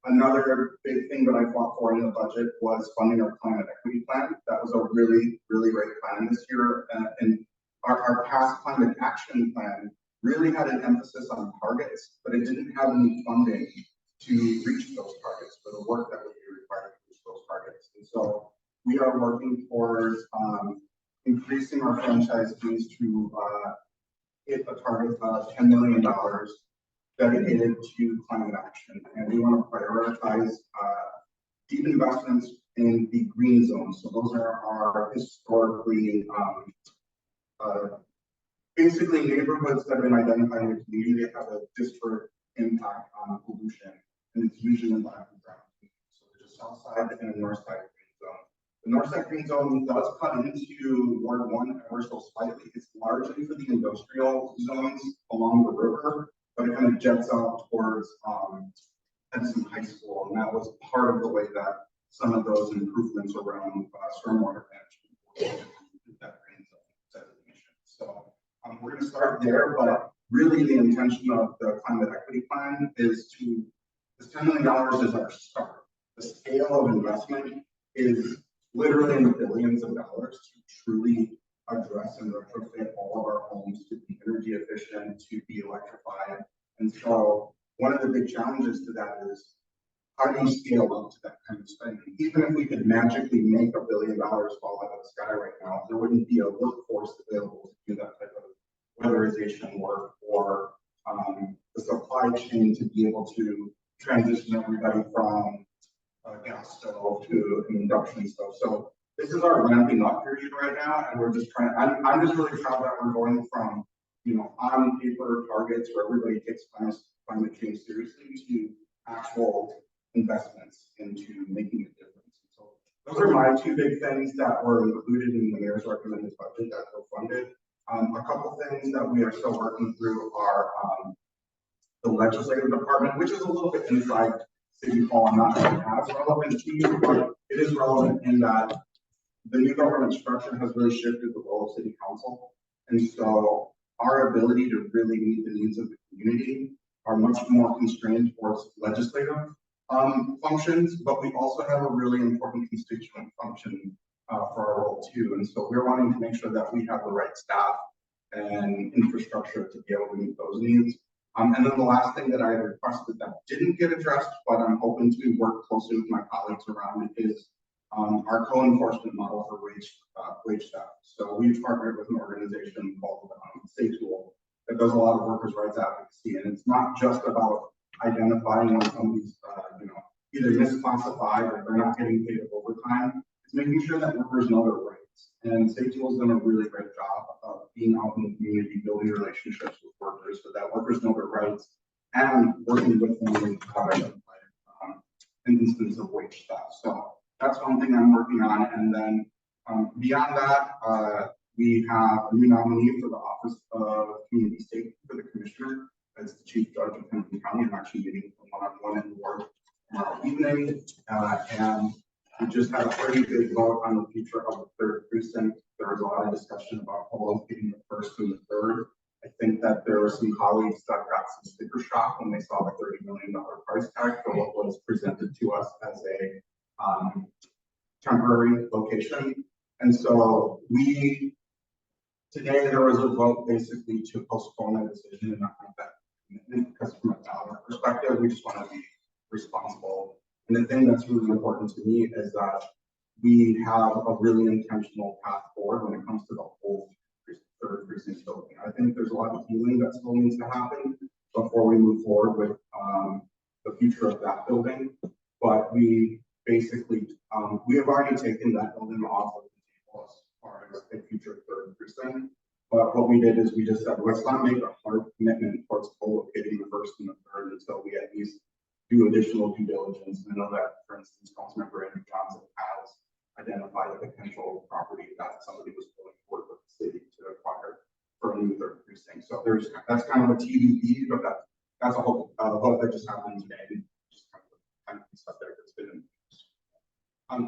Another big thing that I fought for in the budget was funding our climate equity plan. That was a really, really great plan this year. And our past climate action plan really had an emphasis on targets, but it didn't have any funding to reach those targets for the work that would be required to reach those targets. And so we are working towards increasing our franchise fees to hit a target of $10 million dedicated to climate action. And we want to prioritize deep investments in the green zones. So those are our historically, basically neighborhoods that have been identified in the community that have a disparate impact on pollution. And it's usually in black and brown. So there's a south side and a north side green zone. The north side green zone does cut into Ward 1 ever so slightly. It's largely for the industrial zones along the river, but it kind of jets out towards Henson High School. And that was part of the way that some of those improvements around stormwater management that green zone designation. So we're going to start there, but really the intention of the climate equity plan is to, this $10 million is our start. The scale of investment is literally in the billions of dollars to truly address and retrofit all of our homes to be energy efficient, to be electrified. And so one of the big challenges to that is, how do you scale up to that kind of spending? Even if we could magically make $1 billion fall out of the sky right now, there wouldn't be a workforce available to do that type of weatherization work or the supply chain to be able to transition everybody from gas stove to induction stove. So this is our ramping up period right now, and we're just trying, I'm just really proud that we're going from, on paper targets where everybody takes climate change seriously to actual investments into making a difference. So those are my two big things that were included in the mayor's recommended budget that were funded. A couple things that we are still working through are the legislative department, which is a little bit inside City Hall, not as relevant to you, but it is relevant in that the new government structure has really shifted the role of City Council. And so our ability to really meet the needs of the community are much more constrained towards legislative functions, but we also have a really important constituent function for our role too. And so we're wanting to make sure that we have the right staff and infrastructure to be able to meet those needs. And then the last thing that I requested that didn't get addressed, but I'm hoping to work closely with my colleagues around it, is our co-enforcement model for wage theft. So we've partnered with an organization called Stay Tool that does a lot of workers' rights advocacy, and it's not just about identifying when somebody's either misclassified or they're not getting paid overtime. It's making sure that workers know their rights. And Stay Tool has done a really great job of being out in the community, building relationships with workers so that workers know their rights and working with them when how to identify an instance of wage theft. So that's one thing I'm working on. And then beyond that, we have a new nominee for the Office of Community Safety for the Commissioner. As the Chief Judge of Henry County. I'm actually meeting one-on-one in the ward tomorrow evening. And we just had a pretty big vote on the future of the 3rd precinct. There was a lot of discussion about Polo getting the 1st and the 3rd. I think that there were some colleagues that got some sticker shock when they saw the $30 million price tag for what was presented to us as a temporary location. And so today there was a vote basically to postpone that decision and not make that commitment, because from a dollar perspective, we just want to be responsible. And the thing that's really important to me is that we have a really intentional path forward when it comes to the whole 3rd precinct building. I think there's a lot of healing that still needs to happen before we move forward with the future of that building. But we basically, we have already taken that building off of the table as far as a future 3rd precinct. But what we did is we just said, let's not make a hard commitment towards co-locating the 1st and the 3rd until we at least do additional due diligence. I know that, for instance, Councilmember Andrew Johnson has identified a potential property that somebody was willing to work with the city to acquire for a new 3rd precinct. So that's kind of a TBD, but that's a whole vote that just happened today. Just kind of stuff there that's been.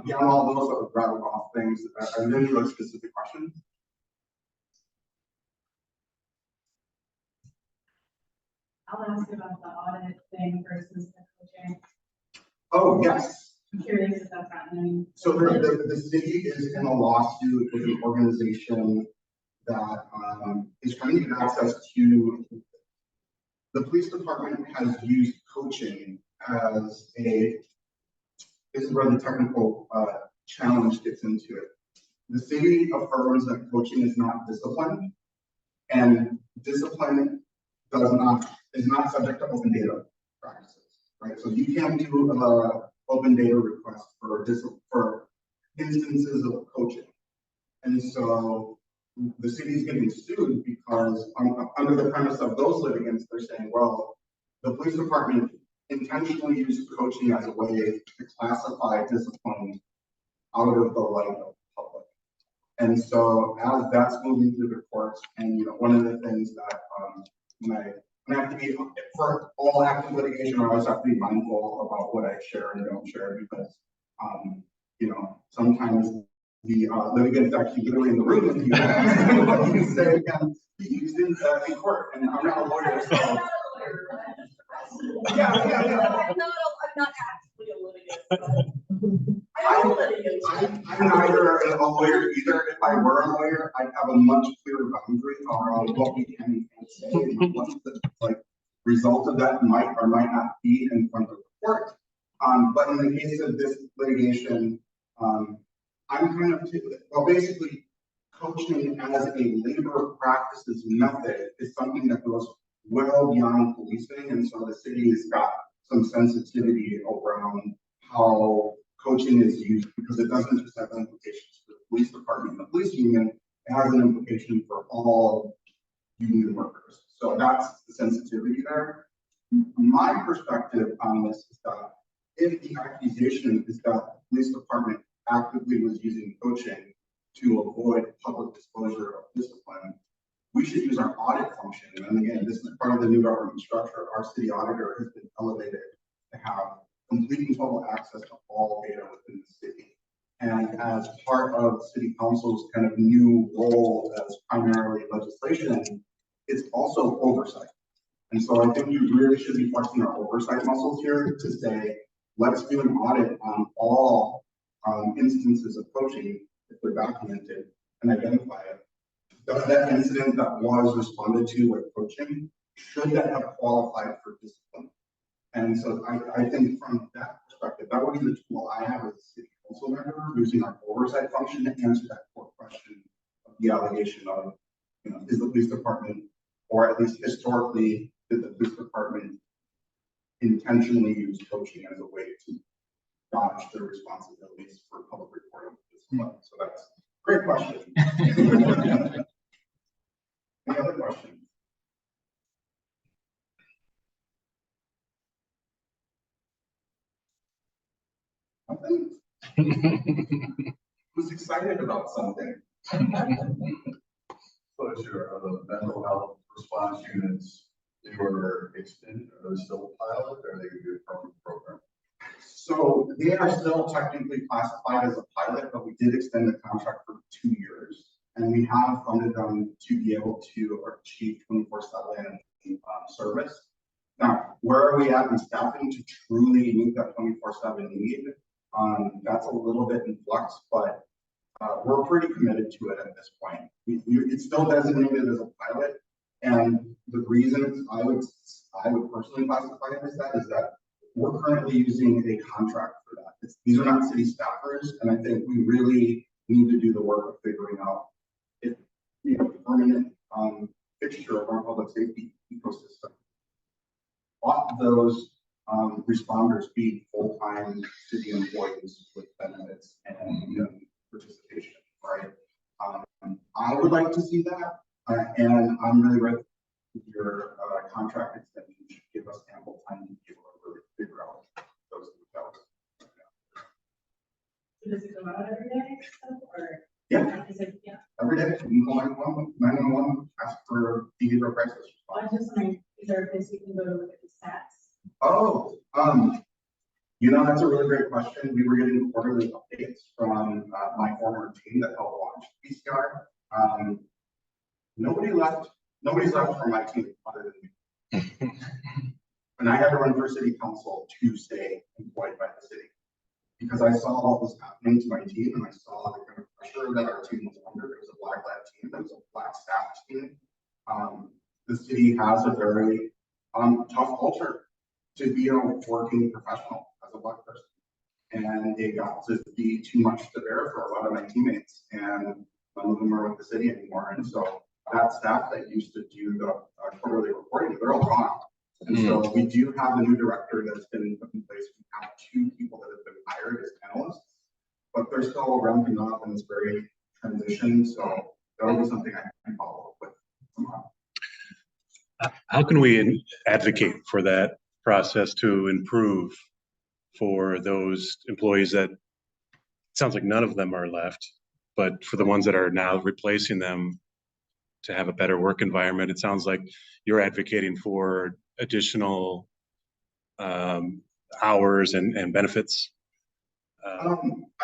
Beyond all those that would rattle off things, are there any other specific questions? I'll ask about the audit thing versus the coaching. Oh, yes. I'm curious if that's happening. So the city is in a lawsuit with an organization that is trying to get access to. The police department has used coaching as this is where the technical challenge gets into it. The city affirms that coaching is not discipline, and discipline is not subject to open data practices, right? So you can't do open data requests for instances of coaching. And so the city is getting sued because under the premise of those litigants, they're saying, well, the police department intentionally used coaching as a way to classify discipline out of the light of the public. And so as that's moving through the courts, and one of the things that when I have to be, for all active litigation, I always have to be mindful about what I share and don't share, because sometimes the litigants actually literally in the room with you, what you say can be used in court. And I'm not a lawyer, so yeah. I'm not actually a litigant. I'm a litigant. I'm neither a lawyer either. If I were a lawyer, I'd have a much clearer boundary around what we can and can't say, and what the result of that might or might not be in front of the court. But in the case of this litigation, I'm kind of basically coaching as a labor practices method is something that goes well beyond policing, and so the city has got some sensitivity around how coaching is used, because it doesn't just have implications for the police department, the police union, it has an implication for all union workers. So that's the sensitivity there. My perspective on this is that if the accusation is that the police department actively was using coaching to avoid public disclosure of discipline, we should use our audit function. And again, this is part of the new government structure. Our city auditor has been elevated to have complete and total access to all data within the city. And as part of city council's kind of new role as primarily legislation, it's also oversight. And so I think we really should be flexing our oversight muscles here to say, let's do an audit on all instances of coaching if they're documented and identify it. Does that incident that was responded to with coaching, should that have qualified for discipline? And so I think from that perspective, that would be the tool I have as a city council member, using our oversight function to answer that core question of the allegation of, you know, is the police department, or at least historically, did the police department intentionally use coaching as a way to dodge their responsibilities for public reporting of discipline? So that's a great question. Any other questions? Who's excited about something? Closure of the mental health response units, they were extended, are they still pilot, or are they going to be a permanent program? So they are still technically classified as a pilot, but we did extend the contract for 2 years. And we have funded them to be able to achieve 24/7 service. Now, where are we at in staffing to truly meet that 24/7 need? That's a little bit in flux, but we're pretty committed to it at this point. It's still designated as a pilot, and the reasons I would personally classify it as that is that we're currently using a contract for that. These are not city staffers, and I think we really need to do the work of figuring out if, you know, permanent fixture of our public safety ecosystem. Ought those responders be full-time city employees with benefits and, you know, participation, right? I would like to see that, and I'm really ready. Your contract extension should give us ample time to be able to really figure out those details. So does it go out every day or? Yeah. Is it, yeah. Every day, you can call 911, ask for behavioral crisis I response. was just wondering, is there a place you can go to look at the stats? Oh, you know, that's a really great question. We were getting quarterly updates from my former team that helped launch WPCIA. Nobody's left from my team other than me. And I had to run for city council to stay employed by the city, because I saw what was happening to my team, and I saw the kind of pressure that our team was under. It was a black lab team, it was a black staff team. The city has a very tough culture to be a working professional as a black person. And it got to be too much to bear for a lot of my teammates, and none of them are with the city anymore. And so that staff that used to do the quarterly reporting, they're all gone. And so we do have a new director that's been put in place. We have 2 people that have been hired as analysts, but they're still ramping up in this very transition. So that'll be something I can follow up with somehow. How can we advocate for that process to improve for those employees that, it sounds like none of them are left, but for the ones that are now replacing them, to have a better work environment? It sounds like you're advocating for additional hours and benefits. I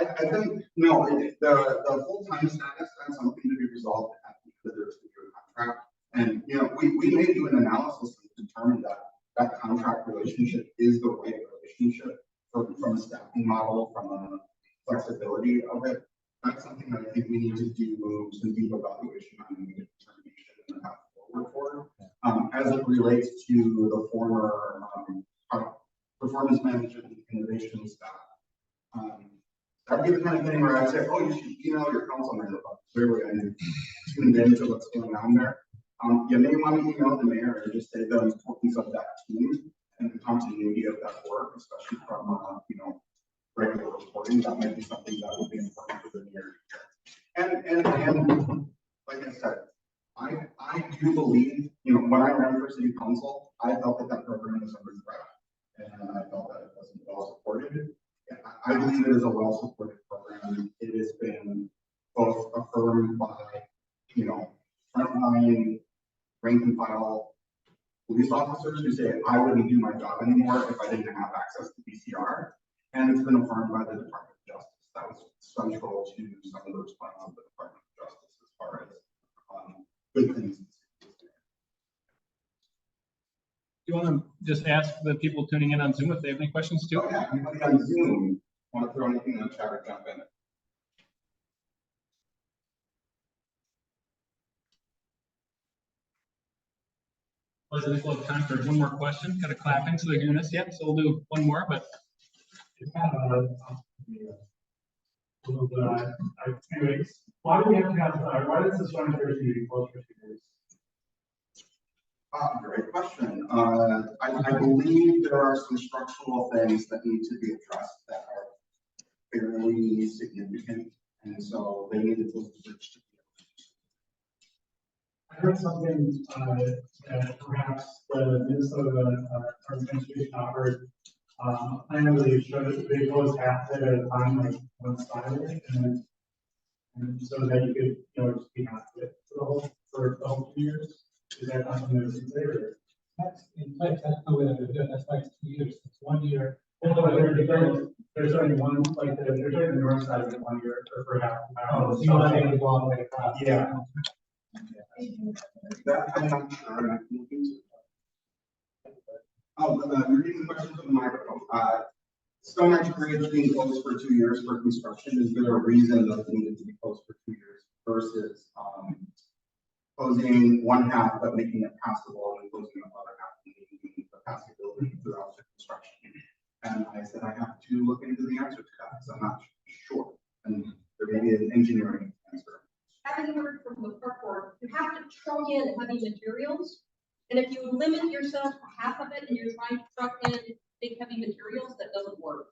think, no, the full-time status, that's something to be resolved at the end of the contract. And, you know, we may do an analysis to determine that that contract relationship is the right relationship from a staffing model, from a flexibility of it. That's something that I think we need to do some deep evaluation on and make a determination and have forward for. As it relates to the former performance management and innovation staff, that would be the kind of thing where I'd say, oh, you should email your council member about clearly I'm tuned into what's going on there. You may want to email the mayor and just say the importance of that team and the continuity of that work, especially from you know, regular reporting, that might be something that would be important for the near future. And like I said, I do believe, you know, when I ran for city council, I felt that that program was under threat. And I felt that it wasn't well supported. I believe it is a well supported program. It has been both affirmed by, you know, frontline rank and file police officers who say, I wouldn't do my job anymore if I didn't have access to PCR. And it's been affirmed by the Department of Justice. That was central to some of the response of the Department of Justice as far as good things. You want to just ask the people tuning in on Zoom if they have any questions too? Oh, yeah, anybody on Zoom want to throw anything in the chat or jump in? Was it equal time for one more question? Got a clapping, so they're doing this yet, so we'll do one more, but. Anyways, why do we have to have, why does this one Thursday be closed for 2 days? Great question. I believe there are some structural things that need to be addressed that are fairly significant, and so they needed to switch. I heard something that perhaps the Minnesota administration offered a plan where they close half of it at a time, like one side of it, and so that you could, you know, just be half of it for the whole 2 years. Is that not something that's considered? That's in fact, that's the way that we do it. That's like 2 years. It's 1 year. There's only one, like there's only the north side of it 1 year for half. Oh, so you want to go all the way across? Yeah. That I'm not sure. I can look into it. Oh, reading the question from the microphone. Stone Edge Bridge being closed for 2 years for construction, is there a reason that it needed to be closed for 2 years versus closing one half but making it passable and closing the other half and making the passability throughout the construction? And I said I have to look into the answer to that because I'm not sure, and there may be an engineering answer. Having heard from the park board, you have to truck in heavy materials. And if you limit yourself to half of it and you're trying to truck in big heavy materials, that doesn't work.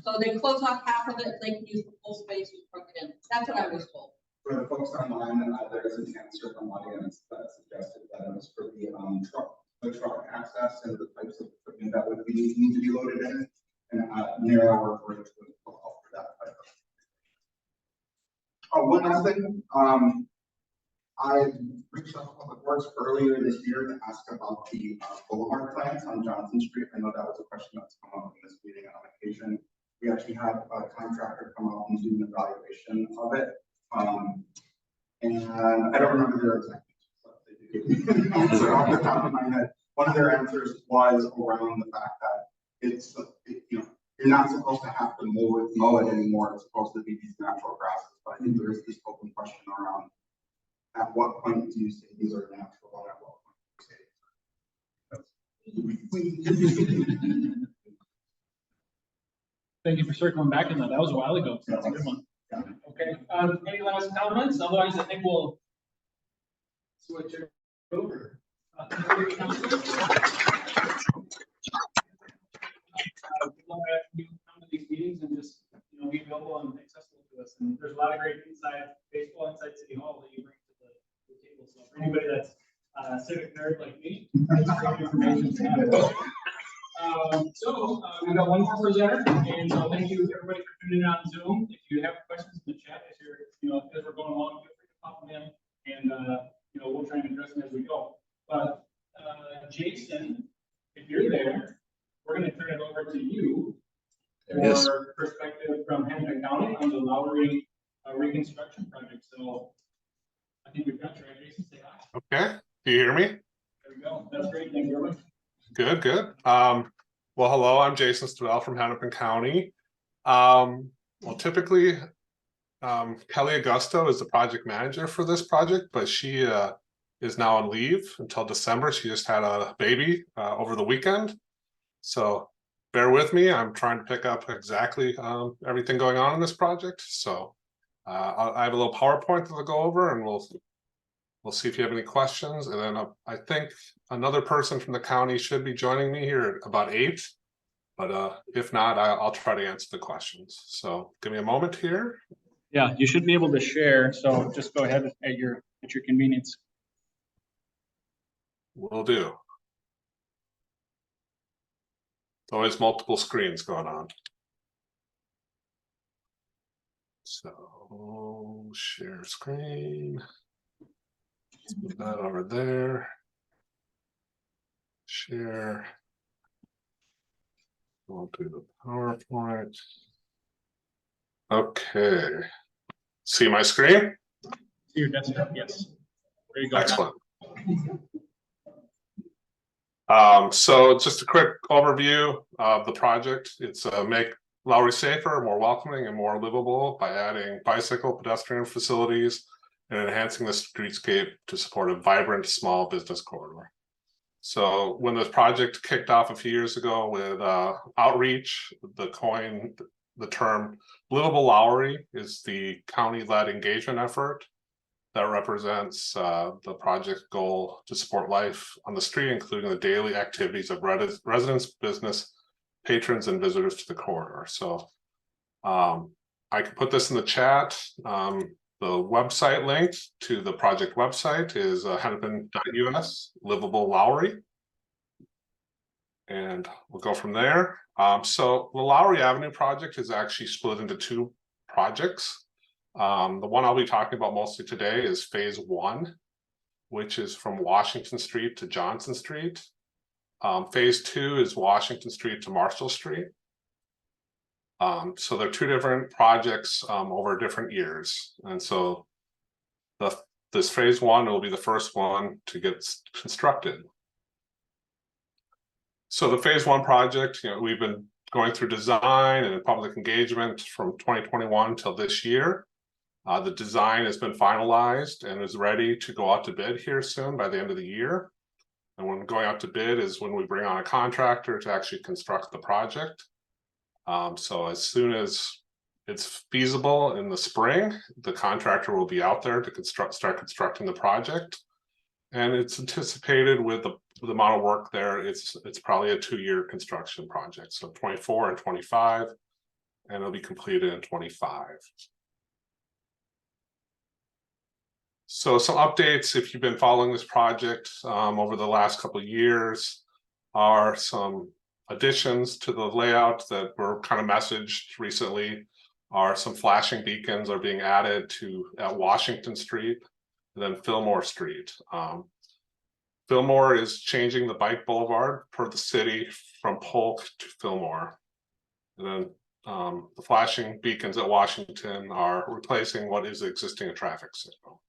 So they close off half of it, they can use the full space to truck it in. That's what I was told. For the folks online, there is an answer from audience that suggested that it was for the truck access and the types of equipment that would need to be loaded in, and narrower bridge would allow for that type of. Oh, one last thing. I reached out to Public Works earlier this year to ask about the boulevard plans on Johnson Street. I know that was a question that's come up in this meeting on occasion. We actually had a contractor come out and do an evaluation of it. And I don't remember their exact answer off the top of my head. One of their answers was around the fact that it's, you know, you're not supposed to have to mow it anymore. It's supposed to be these natural grasses. But I think there is this open question around at what point do you say these are natural and at what point do you say Thank you for circling back on that. That was a while ago. So that's a good one. Okay. Any last comments? Otherwise, I think we'll switch it over. We love having you come to these meetings and just, you know, be available and accessible to us. And there's a lot of great baseball inside City Hall that you bring to the table. So for anybody that's a civic nerd like me, that's great information to have. We've got one more presenter, and so thank you everybody for tuning in on Zoom. If you have questions in the chat as you're, you know, as we're going along, feel free to pop them in, and you know, we'll try and address them as we go. But Jason, if you're there, we're going to turn it over to you for perspective from Hennepin County on the Lowry reconstruction project. So I think we've got you, right, Jason? Say hi. Okay, do you hear me? There we go. That's great. Thank you very much. Good, good. Well, hello, I'm Jason Stovall from Hennepin County. Well, typically, Kelly Augusto is the project manager for this project, but she is now on leave until December. She just had a baby over the weekend. So bear with me. I'm trying to pick up exactly everything going on in this project. So I have a little PowerPoint to go over, and we'll see if you have any questions. And then I think another person from the county should be joining me here at about 8. But if not, I'll try to answer the questions. So give me a moment here. Yeah, you should be able to share, so just go ahead at your convenience. Will do. There's always multiple screens going on. So share screen. Let's move that over there. Share. We'll do the PowerPoint. Okay. See my screen? See your desktop, yes. There you go. Excellent. So just a quick overview of the project. It's make Lowry safer, more welcoming, and more livable by adding bicycle pedestrian facilities and enhancing the streetscape to support a vibrant small business corridor. So when this project kicked off a few years ago with outreach, the term Livable Lowry is the county-led engagement effort that represents the project goal to support life on the street, including the daily activities of residents, business, patrons, and visitors to the corridor. So I can put this in the chat. The website link to the project website is hennepin.us, Livable Lowry. And we'll go from there. So the Lowry Avenue project is actually split into two projects. The one I'll be talking about mostly today is phase 1, which is from Washington Street to Johnson Street. Phase 2 is Washington Street to Marshall Street. So they're two different projects over different years. And so this phase 1 will be the first one to get constructed. So the phase 1 project, we've been going through design and public engagement from 2021 till this year. The design has been finalized and is ready to go out to bid here soon by the end of the year. And when going out to bid is when we bring on a contractor to actually construct the project. So as soon as it's feasible in the spring, the contractor will be out there to start constructing the project. And it's anticipated with the amount of work there, it's probably a 2-year construction project. So 24 and 25, and it'll be completed in 25. So some updates, if you've been following this project over the last couple of years, are some additions to the layout that were kind of messaged recently. Are some flashing beacons are being added at Washington Street, and then Fillmore Street. Fillmore is changing the bike boulevard per the city from Polk to Fillmore. And then the flashing beacons at Washington are replacing what is existing a traffic signal.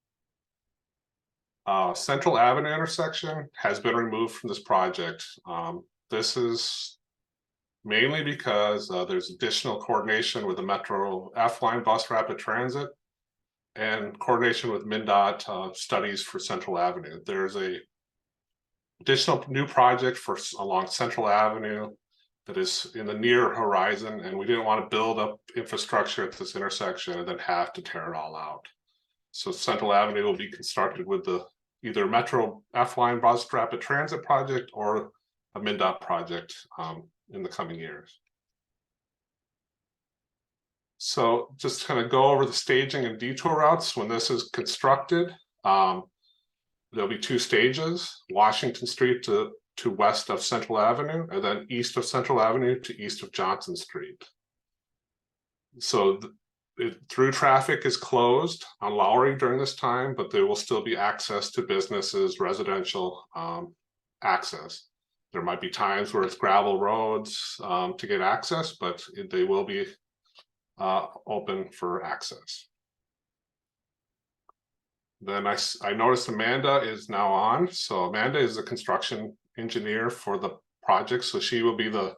Central Avenue intersection has been removed from this project. This is mainly because there's additional coordination with the Metro F-Line bus rapid transit and coordination with MnDOT studies for Central Avenue. There's a additional new project along Central Avenue that is in the near horizon, and we didn't want to build up infrastructure at this intersection and then have to tear it all out. So Central Avenue will be constructed with the either Metro F-Line bus rapid transit project or a MnDOT project in the coming years. So just kind of go over the staging and detour routes when this is constructed. There'll be 2 stages, Washington Street to west of Central Avenue, and then east of Central Avenue to east of Johnson Street. So through traffic is closed on Lowry during this time, but there will still be access to businesses, residential access. There might be times where it's gravel roads to get access, but they will be open for access. Then I noticed Amanda is now on. So Amanda is a construction engineer for the project. So she will be the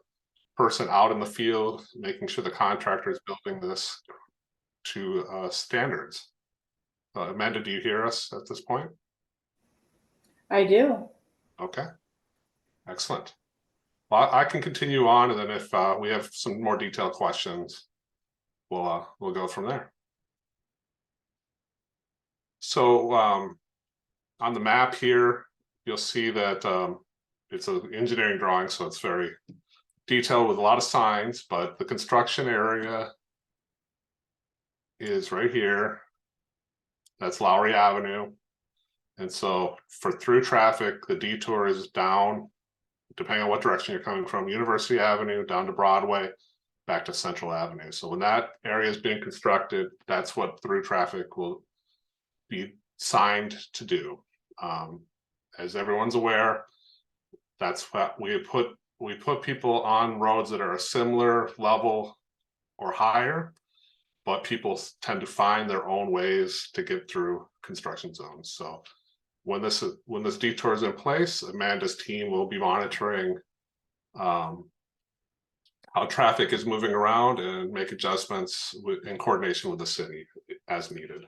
person out in the field, making sure the contractor is building this to standards. Amanda, do you hear us at this point? I do. Okay, excellent. Well, I can continue on, and then if we have some more detailed questions, we'll go from there. So on the map here, you'll see that it's an engineering drawing, so it's very detailed with a lot of signs, but the construction area is right here. That's Lowry Avenue. And so for through traffic, the detour is down, depending on what direction you're coming from, University Avenue down to Broadway, back to Central Avenue. So when that area is being constructed, that's what through traffic will be signed to do. As everyone's aware, that's what we put people on roads that are a similar level or higher, but people tend to find their own ways to get through construction zones. So when this detour is in place, Amanda's team will be monitoring how traffic is moving around and make adjustments in coordination with the city as needed.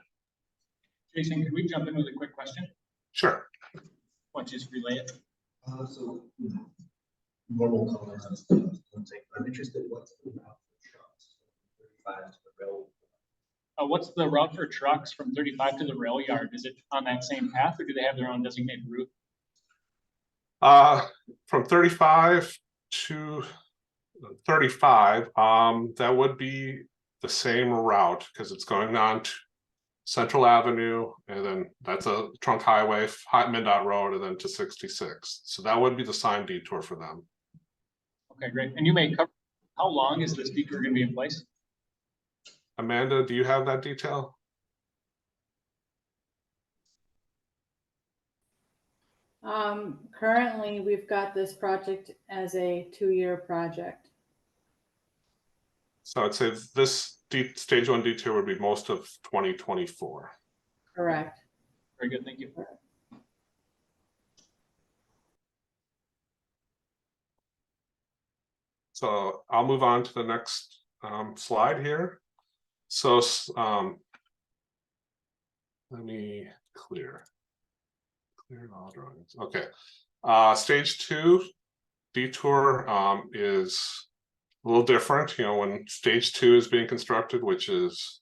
Jason, could we jump in with a quick question? Sure. Why don't you just relay it? So, normal colors and stuff, I'm interested what's the route for trucks, 35 to the rail. What's the route for trucks from 35 to the rail yard? Is it on that same path, or do they have their own designated route? From 35 to 35, that would be the same route because it's going on to Central Avenue, and then that's a trunk highway, MnDOT road, and then to 66. So that would be the signed detour for them. Okay, great. And you may cover, how long is this detour going to be in place? Amanda, do you have that detail? Currently, we've got this project as a 2-year project. So I'd say this stage 1 detour would be most of 2024. Correct. Very good, thank you. So I'll move on to the next slide here. So let me clear all drawings. Okay, stage 2 detour is a little different. You know, when stage 2 is being constructed, which is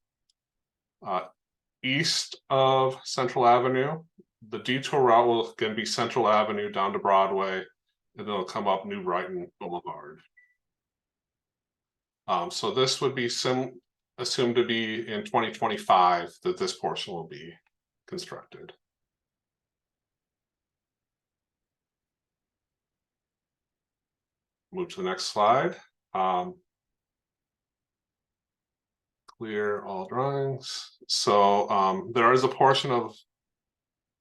east of Central Avenue, the detour route will again be Central Avenue down to Broadway, and then it'll come up New Brighton Boulevard. So this would be assumed to be in 2025 that this portion will be constructed. Move to the next slide. Clear all drawings. So there is a portion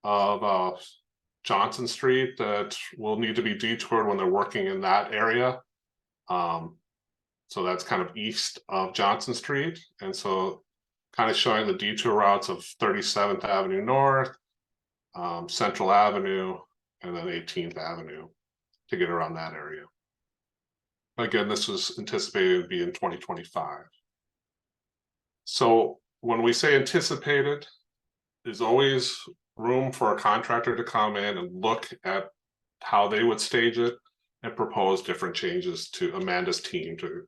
of Johnson Street that will need to be detoured when they're working in that area. So that's kind of east of Johnson Street. And so kind of showing the detour routes of 37th Avenue North, Central Avenue, and then 18th Avenue to get around that area. Again, this was anticipated to be in 2025. So when we say anticipated, there's always room for a contractor to come in and look at how they would stage it and propose different changes to Amanda's team to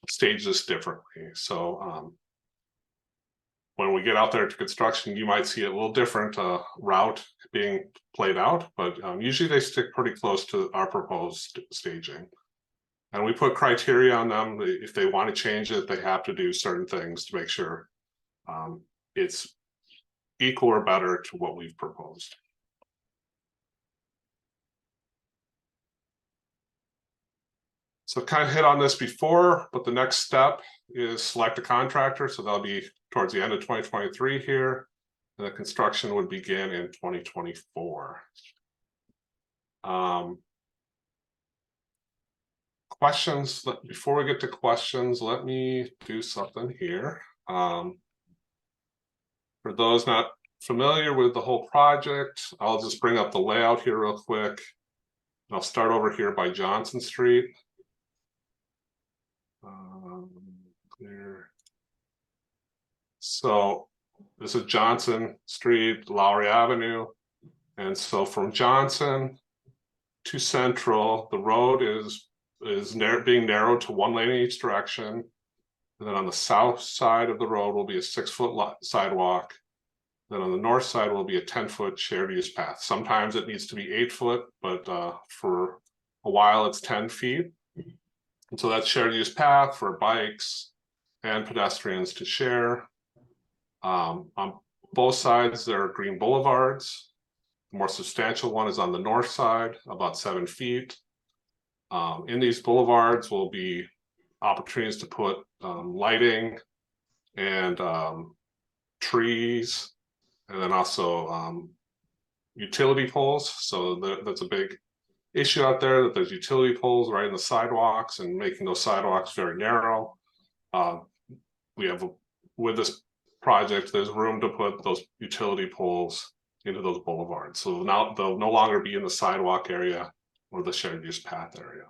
stage this differently. So when we get out there to construction, you might see a little different route being played out, but usually they stick pretty close to our proposed staging. And we put criteria on them. If they want to change it, they have to do certain things to make sure it's equal or better to what we've proposed. So kind of hit on this before, but the next step is select a contractor. So that'll be towards the end of 2023 here. And the construction would begin in 2024. Questions, before we get to questions, let me do something here. For those not familiar with the whole project, I'll just bring up the layout here real quick. And I'll start over here by Johnson Street. Clear. So this is Johnson Street, Lowry Avenue. And so from Johnson to Central, the road is being narrowed to 1 lane in each direction. And then on the south side of the road will be a 6-foot sidewalk. Then on the north side will be a 10-foot shared use path. Sometimes it needs to be 8 foot, but for a while it's 10 feet. And so that's shared use path for bikes and pedestrians to share. On both sides, there are green boulevards. The more substantial one is on the north side, about 7 feet. In these boulevards will be opportunities to put lighting and trees, and then also utility poles. So that's a big issue out there, that there's utility poles right in the sidewalks and making those sidewalks very narrow. We have, with this project, there's room to put those utility poles into those boulevards. So now they'll no longer be in the sidewalk area or the shared use path area.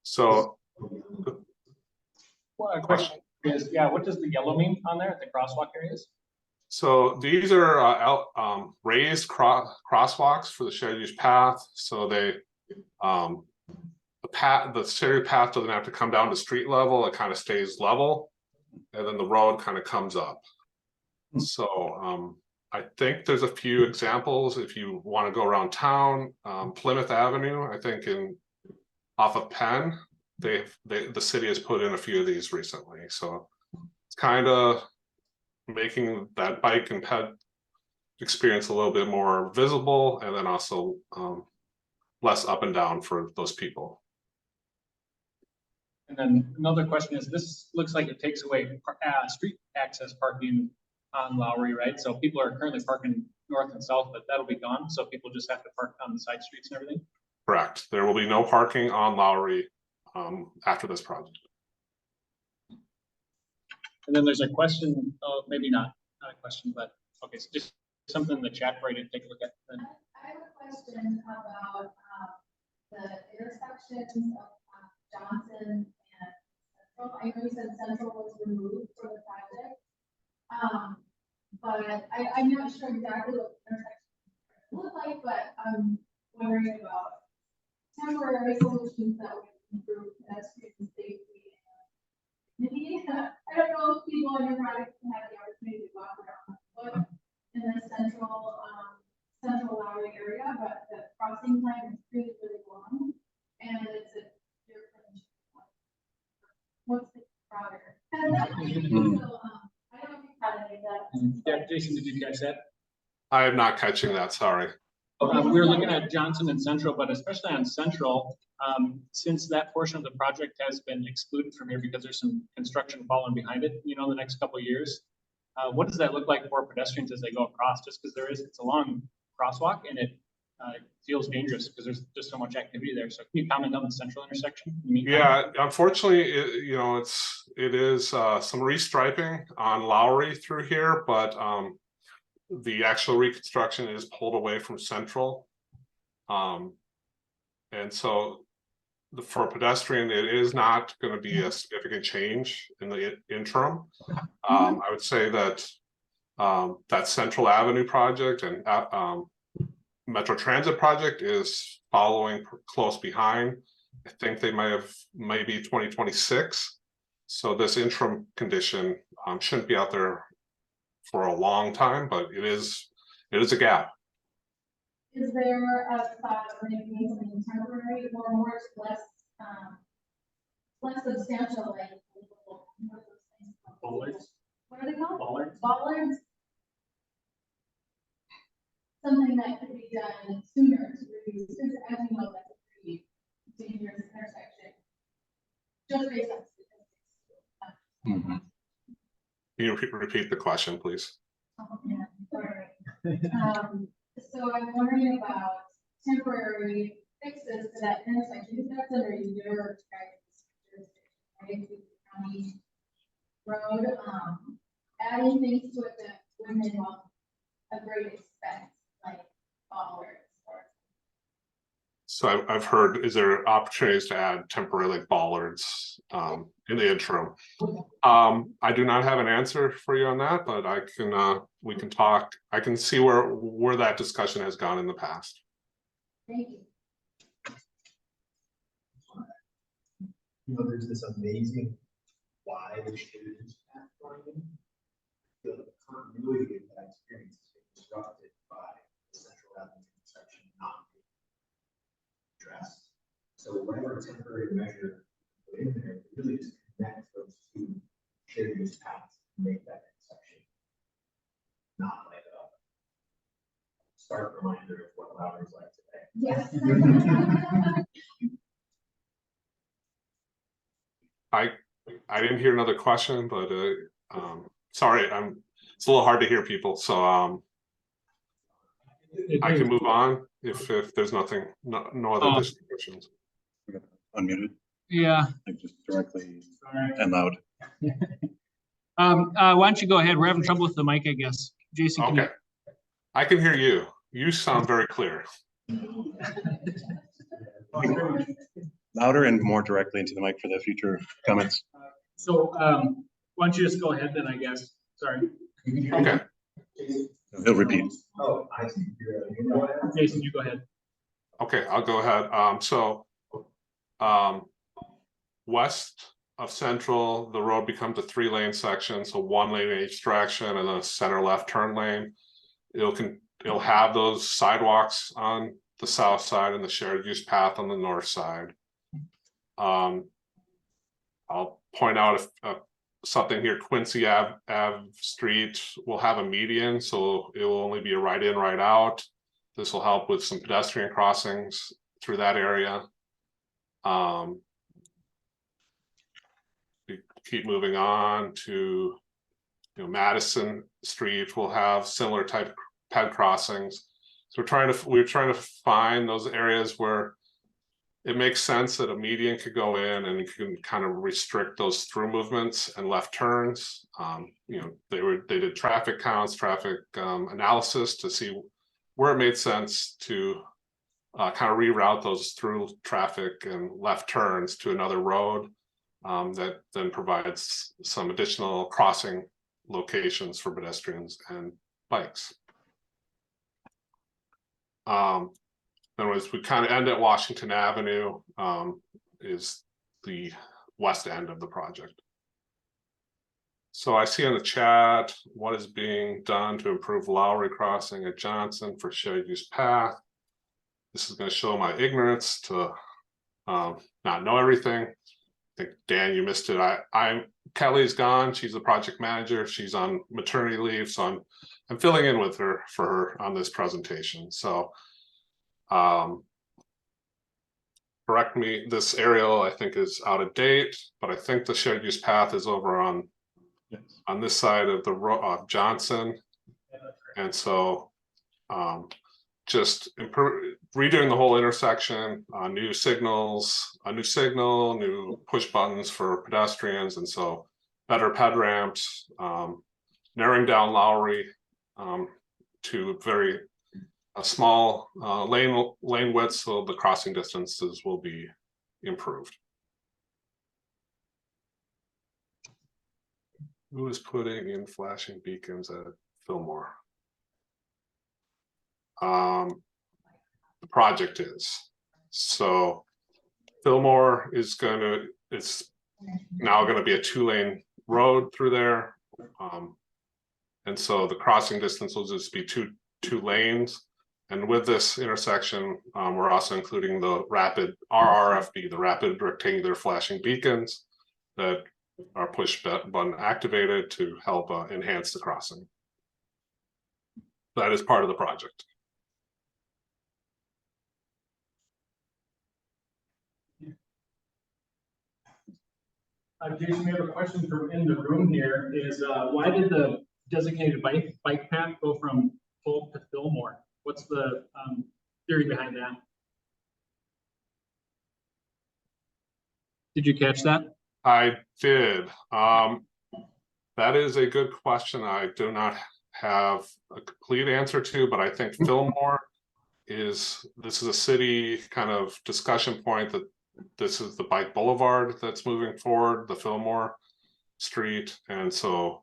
So, Well, a question is, yeah, what does the yellow mean on there, the crosswalk areas? so these are raised crosswalks for the shared use path. So they, the shared path doesn't have to come down to street level. It kind of stays level, and then the road kind of comes up. So I think there's a few examples if you want to go around town. Plymouth Avenue, I think off of Penn, the city has put in a few of these recently. So it's kind of making that bike and ped experience a little bit more visible, and then also less up and down for those people. And then another question is, this looks like it takes away street access parking on Lowry, right? So people are currently parking north and south, but that'll be gone. So people just have to park on the side streets and everything. Correct. There will be no parking on Lowry after this project. And then there's a question, oh, maybe not a question, but okay, so just something in the chat for you to take a look at. I have a question about the intersections of Johnson and Central. I know you said Central was removed from the project, but I'm not sure exactly what the intersections look like, but I'm wondering about temporary solutions that would improve pedestrian safety. I don't know if people in your project can have the opportunity to walk around foot in the central Lowry area, but the crossing time is really, really long, and it's a different. What's the broader? So, I don't know if you had any of that. Yeah, Jason, did you catch that? I am not catching that, sorry. We're looking at Johnson and Central, but especially on Central, since that portion of the project has been excluded from here because there's some construction following behind it, you know, the next couple of years. What does that look like for pedestrians as they go across? Just because it's a long crosswalk and it feels dangerous because there's just so much activity there. So can you comment on the Central intersection? Yeah, unfortunately, it is some restriping on Lowry through here, but the actual reconstruction is pulled away from Central. And so for a pedestrian, it is not going to be a significant change in the interim. I would say that that Central Avenue project and Metro Transit project is following close behind. I think they maybe 2026. So this interim condition shouldn't be out there for a long time, but it is a gap. Is there a thought of making something temporary or more less substantial, like Bollards? What are they called? Bollards. Bollards. Something that could be done sooner to reduce, because as you know, that's a pretty dangerous intersection. Just based on statistics. Can you repeat the question, please? Oh, yeah. Sorry. So I'm wondering about temporary fixes to that intersection, because that's under your jurisdiction, right? County road, adding things to it that wouldn't involve a great expense, like bollards. So I've heard, is there opportunities to add temporary like bollards in the interim? I do not have an answer for you on that, but I can we can talk. I can see where that discussion has gone in the past. Thank you. You know, there's this amazing wide students path running. The continuity of that experience is being disrupted by the Central Avenue intersection not being addressed. So whatever temporary measure put in there, really just connect those two shared use paths, and make that intersection. Not like a stark reminder of what Lowry's like today. Yes. I didn't hear another question, but sorry, it's a little hard to hear people, so I can move on if there's nothing, no other additional questions. Unmuted, Yeah. like just directly Sorry. and loud. Why don't you go ahead? We're having trouble with the mic, I guess. Jason, can you? Okay, I can hear you. You sound very clear. Louder and more directly into the mic for the future comments. So, why don't you just go ahead then, I guess? Sorry. Okay. He'll repeat. Oh, I see. Jason, you go ahead. Okay, I'll go ahead. West of Central, the road becomes a 3-lane section, so 1 lane in each direction and a center left turn lane. It'll have those sidewalks on the south side and the shared use path on the north side. I'll point out if something here, Quincy Ave Street will have a median, so it will only be a right in, right out. This will help with some pedestrian crossings through that area. We keep moving on to, Madison Street will have similar type ped crossings. So we're trying to find those areas where it makes sense that a median could go in and you can kind of restrict those through movements and left turns. They did traffic counts, traffic analysis to see where it made sense to kind of reroute those through traffic and left turns to another road that then provides some additional crossing locations for pedestrians and bikes. Anyways, we kind of end at Washington Avenue, is the west end of the project. So I see in the chat, what is being done to improve Lowry crossing at Johnson for shared use path? This is going to show my ignorance to not know everything. I think, Dan, you missed it. Kelly's gone. She's the project manager. She's on maternity leave, so I'm filling in with her for her on this presentation. So correct me, this aerial I think is out of date, but I think the shared use path is over on this side of the road, Johnson. And so just redoing the whole intersection, new signals, a new signal, new push buttons for pedestrians, and so better ped ramps, narrowing down Lowry to a small lane width, so the crossing distances will be improved. Who is putting in flashing beacons at Fillmore? The project is. So Fillmore is it's now going to be a 2-lane road through there. And so the crossing distance will just be two lanes. And with this intersection, we're also including the rapid RRFB, the rapid rectangular flashing beacons that are push button activated to help enhance the crossing. That is part of the project. Jason, we have a question from in the room here is why did the designated bike path go from Polk to Fillmore? What's the theory behind that? Did you catch that? I did. That is a good question. I do not have a complete answer to, but I think Fillmore this is a city kind of discussion point that this is the bike boulevard that's moving forward, the Fillmore Street. And so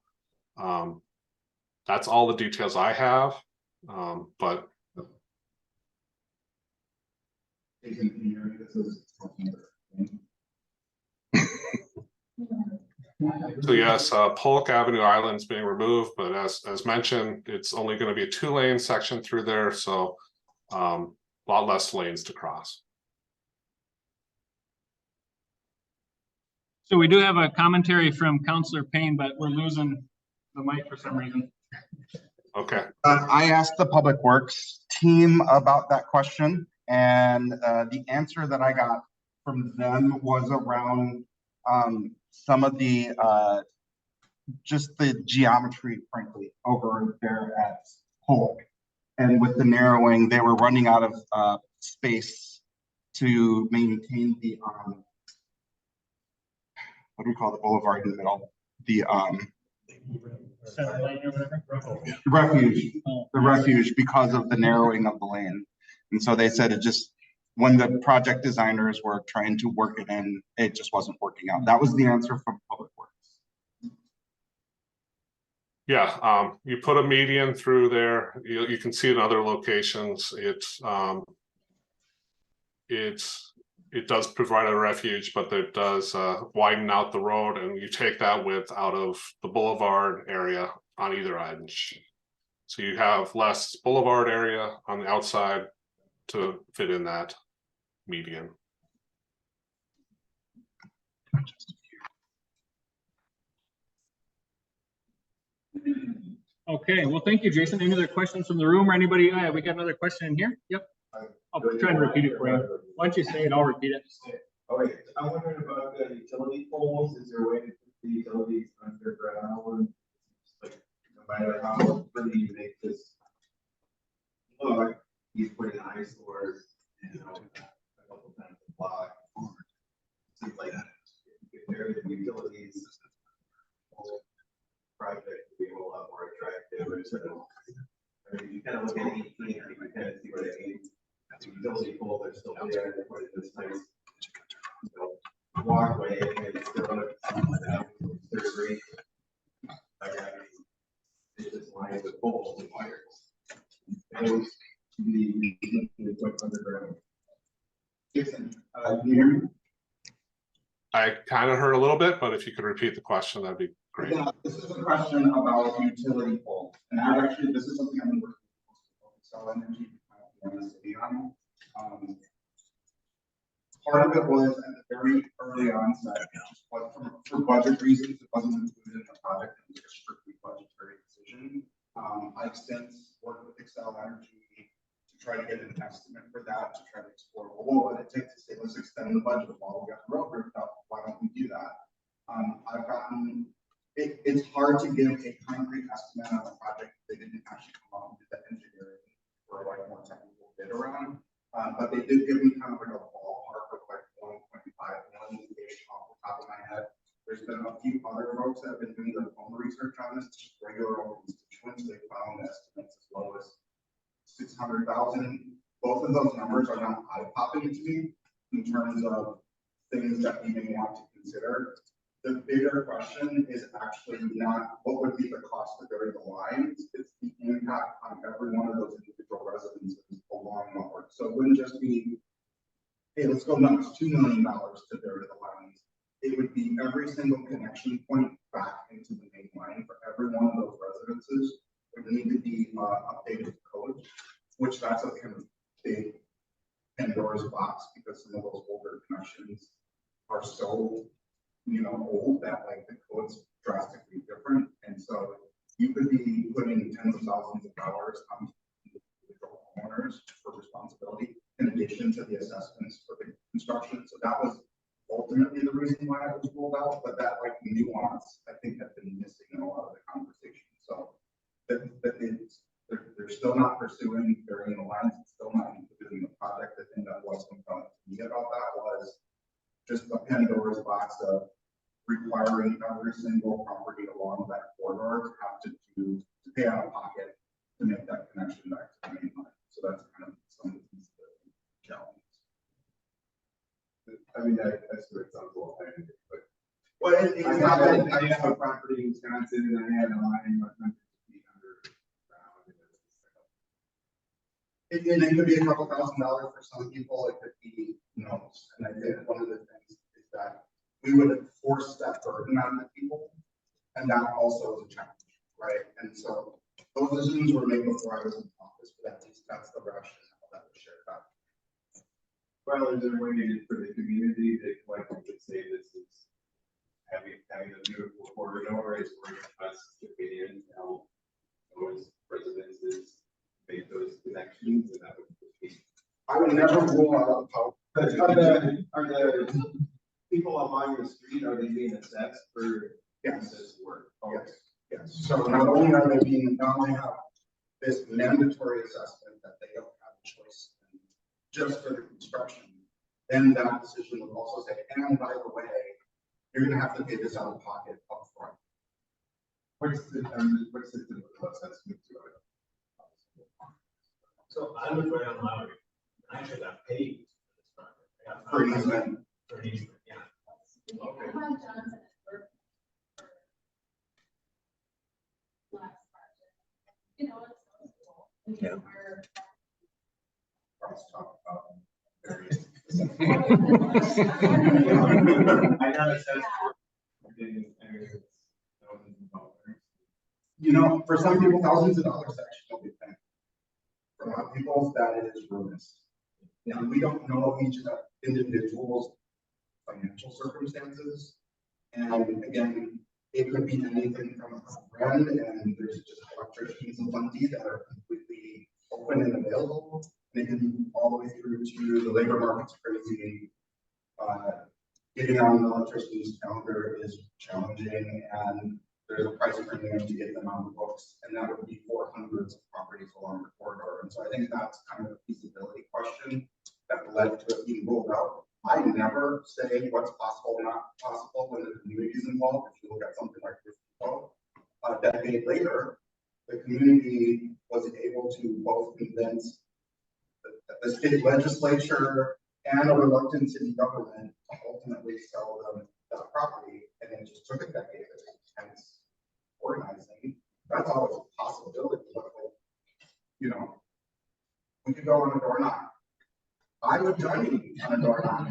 that's all the details I have. But so yes, Polk Avenue Island's being removed, but as mentioned, it's only going to be a 2-lane section through there, so a lot less lanes to cross. So we do have a commentary from Counselor Payne, but we're losing the mic for some reason. Okay. I asked the Public Works team about that question, and the answer that I got from them was around some of the just the geometry, frankly, over there at Polk. And with the narrowing, they were running out of space to maintain the what do we call the boulevard in the middle? The Center lane or whatever. refuge, the refuge, because of the narrowing of the lane. And so they said it just, when the project designers were trying to work it in, it just wasn't working out. That was the answer from Public Works. Yeah, you put a median through there. You can see in other locations. It does provide a refuge, but it does widen out the road, and you take that width out of the boulevard area on either edge. So you have less boulevard area on the outside to fit in that median. Okay, well, thank you, Jason. Any other questions from the room or anybody? We got another question in here. Yep. I'll try and repeat it for you. Why don't you say it? I'll repeat it. Okay, I'm wondering about the utility poles. Is there a way to put the utilities underground? Like, no matter how pretty you make this look, you put in eyesores, you know, a couple times a block. Seems like if there the utilities whole project would be a whole lot more attractive. So, I mean, you kind of look at 18, you can kind of see what I mean. The utility poles are still there, they put in this nice walkway, and it's still great. It's just lines with poles and wires. Those need to be put underground. Jason, can you hear me? I kind of heard a little bit, but if you could repeat the question, that'd be great. Yeah, this is a question about utility poles, and this is something I'm working with Cell Energy in the city on. Part of it was at the very early onset, but for budget reasons, it wasn't included in the project. It was a strictly budgetary decision. I've since worked with Excel Energy to try to get an estimate for that, to try to explore, well, what would it take to say, let's extend the budget while we got the road ripped up? Why don't we do that? I've gotten, it's hard to give a concrete estimate on a project they didn't actually come up with the engineering or like more technical bid around. But they did give me kind of like a ballpark of like 1.5 million off the top of my head. There's been a few other folks that have been doing their own research on this, just regular old constituents. They found estimates as low as 600,000. Both of those numbers are not eye-popping to me in terms of things that we may want to consider. The bigger question is actually not what would be the cost to bury the lines, it's the impact on every one of those individual residences along the road. So it wouldn't just be, hey, let's go nuts, $2 million to bury the lines. It would be every single connection point back into the main line for every one of those residences would need to be updated code, which that's a kind of big Pandora's box because some of those older connections are so old that like the code's drastically different. And so you could be putting tens of thousands of dollars on individual homeowners for responsibility in addition to the assessments for the construction. So that was ultimately the reason why it was rolled out, but that like nuance I think had been missing in a lot of the conversation. So they're still not pursuing burying the lines, it's still not included in the project. The thing that was compelling to me about that was just a Pandora's box of requiring every single property along that corridor to have to pay out of pocket to make that connection back to the main line. So that's kind of some of the challenges. I mean, I swear it sounds a little tiny, but well, it's not that I have a property in Wisconsin and I had a line like 100 feet underground. And it could be a couple $1,000 for some people. It could be, and I think one of the things is that we would force that burden on the people, and that also is a challenge, right? And so those decisions were made before I was in office, but at least that's the rationale that was shared back. Well, is there a way for the community that like we could say this is having a beautiful corridor is where it's best to get in, now, those residences make those connections, and that would be. I would never rule out how. But are the people along the street, are they being assessed for this work? Yes, yes. So not only are they being, not only have this mandatory assessment that they don't have a choice in just for the construction, then that decision will also say, and by the way, you're gonna have to pay this out of pocket upfront. What's the typical assessment to it? So I live right on Lowry. I actually got paid For an easement. for an easement, yeah. Okay. I have Johnson at work for last project. You know, it's so cool. Yeah. Let's talk about various. I got assessed for getting areas. You know, for some people, thousands of dollars actually don't be paying. For a lot of people, that is ruinous. And we don't know each individual's financial circumstances. And again, it could be anything from a friend, and there's just electricians and plenty that are completely open and available. And it can be all the way through to the labor market's crazy. Getting on the electrician's calendar is challenging, and there's a price premium to get them on the books, and that would be for hundreds of properties along the corridor. And so I think that's kind of a feasibility question that led to it being rolled out. I never say what's possible or not possible when the community is involved. If you look at something like this, a decade later, the community was able to both convince the state legislature and a reluctant city government to ultimately sell them that property, and it just took a decade of intense organizing. That's always a possibility. You know, we could go on a door knock. I would join you on a door knock,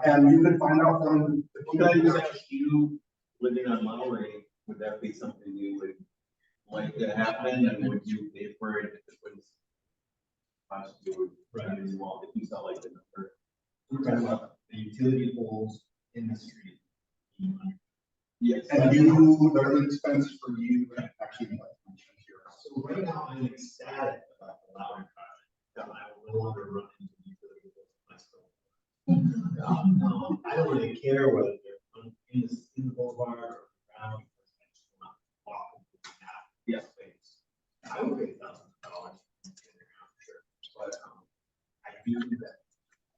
and you could find out from the community. You living on Lowry, would that be something you would like to happen, and would you pay for it if it was possibly would run as well if you saw like the number? We're talking about the utility poles in the street. Yes. And you, the expense for you actually here. So right now I'm ecstatic about the Lowry project, that I will no longer run into the utility poles myself. I don't really care whether they're in the boulevard or around. Yes, please. I would pay $1,000 in the ground for sure, but I do think that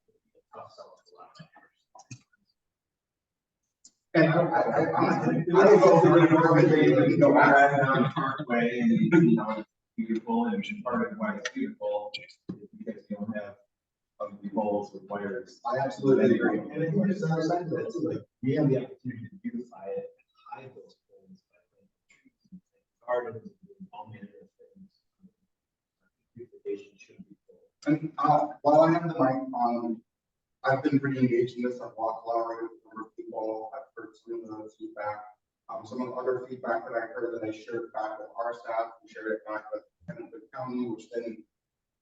it would be a tough sell to a lot of and I don't know if we're going to go back on the Parkway and you know it's beautiful, and part of why it's beautiful is because you don't have ugly poles with wires. I absolutely agree. And I think there's another side to that too. Like we have the opportunity to beautify it and hide those poles by planting trees and gardens and all manner of things. Beautification should be cool. And while I have the mic on, I've been pretty engaged in this. I've walked Lowry with a number of people. I've heard some of the feedback. Some of the other feedback that I heard that I shared back with our staff, we shared it back with Hennepin County, which then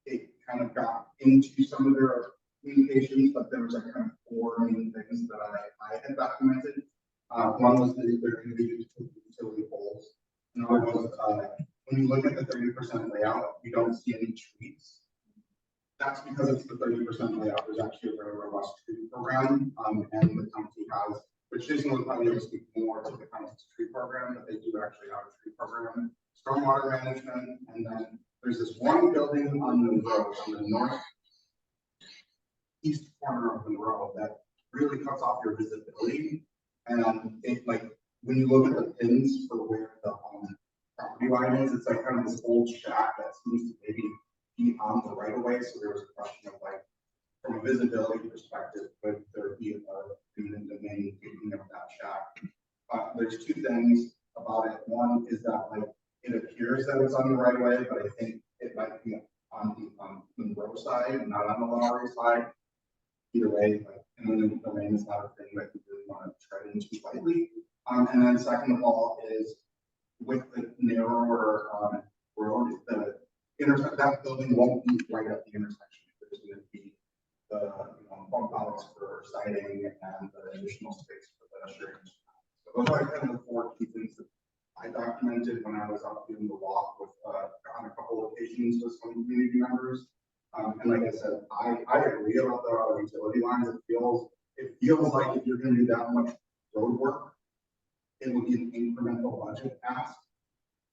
it kind of got into some of their communications, but there was like kind of 4 main things that I had documented. One was that there can be utility poles. Another was when you look at the 30% layout, you don't see any trees. That's because it's the 30% layout. There's actually a very robust tree program, and the county has, which Jason will probably able to speak more to the county's tree program, but they do actually have a tree program, stormwater management, and then there's this one building on Monroe, on the northeast corner of Monroe, that really cuts off your visibility. And it, like, when you look at the pins for where the property line is, it's like kind of this old shack that seems to maybe be on the right of way. So there was a question of like, from a visibility perspective, would there be a eminent domain taking of that shack? There's 2 things about it. One is that like it appears that it's on the right of way, but I think it might be on the Monroe side, not on the Lowry side. Either way, like eminent domain is not a thing that you really want to tread into lightly. And then second of all is with the narrower road, that building won't be right at the intersection. There's going to be the bump outs for siding and the additional space for pedestrians. So those are kind of the 4 key things that I documented when I was out doing the walk with, on a couple of occasions with some community members. And like I said, I agree about the utility lines. It feels like if you're gonna do that much road work, it would be an incremental budget ask.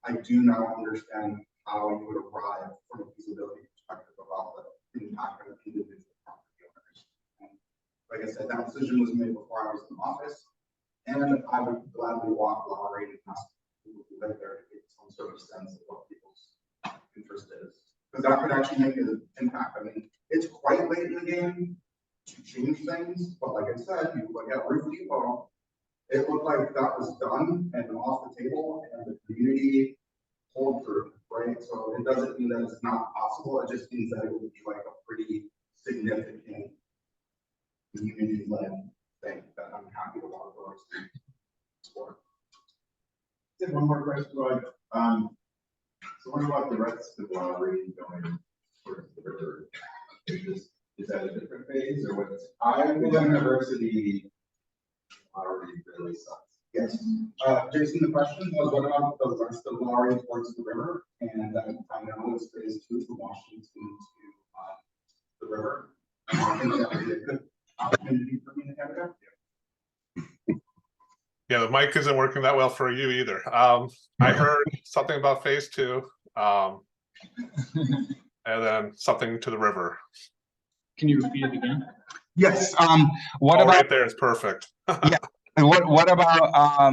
I do now understand how you would arrive from a feasibility perspective about the impact of individual property owners. And like I said, that decision was made before I was in office, and I would gladly walk Lowry and ask people who live there to get some sort of sense of what people's interest is, because that could actually make an impact. I mean, it's quite late in the game to change things, but like I said, you look at Roof Depot, it looked like that was done and off the table, and the community pulled through, right? So it doesn't mean that it's not possible. It just means that it would be like a pretty significant community-led thing that I'm happy to walk over to explore. Just one more question, like, so what about the rest of the lottery going towards the river? Is that a different phase or what's? I think the university already really sucks. Yes. Jason, the question was, what about the rest of Lowry towards the river? And I know it's phase 2 from Washington to the river. I think that would be a good opportunity for me to have it up. Yeah, the mic isn't working that well for you either. I heard something about phase 2, and then something to the river. Can you repeat it again? Yes. What about right there is perfect. Yeah. What about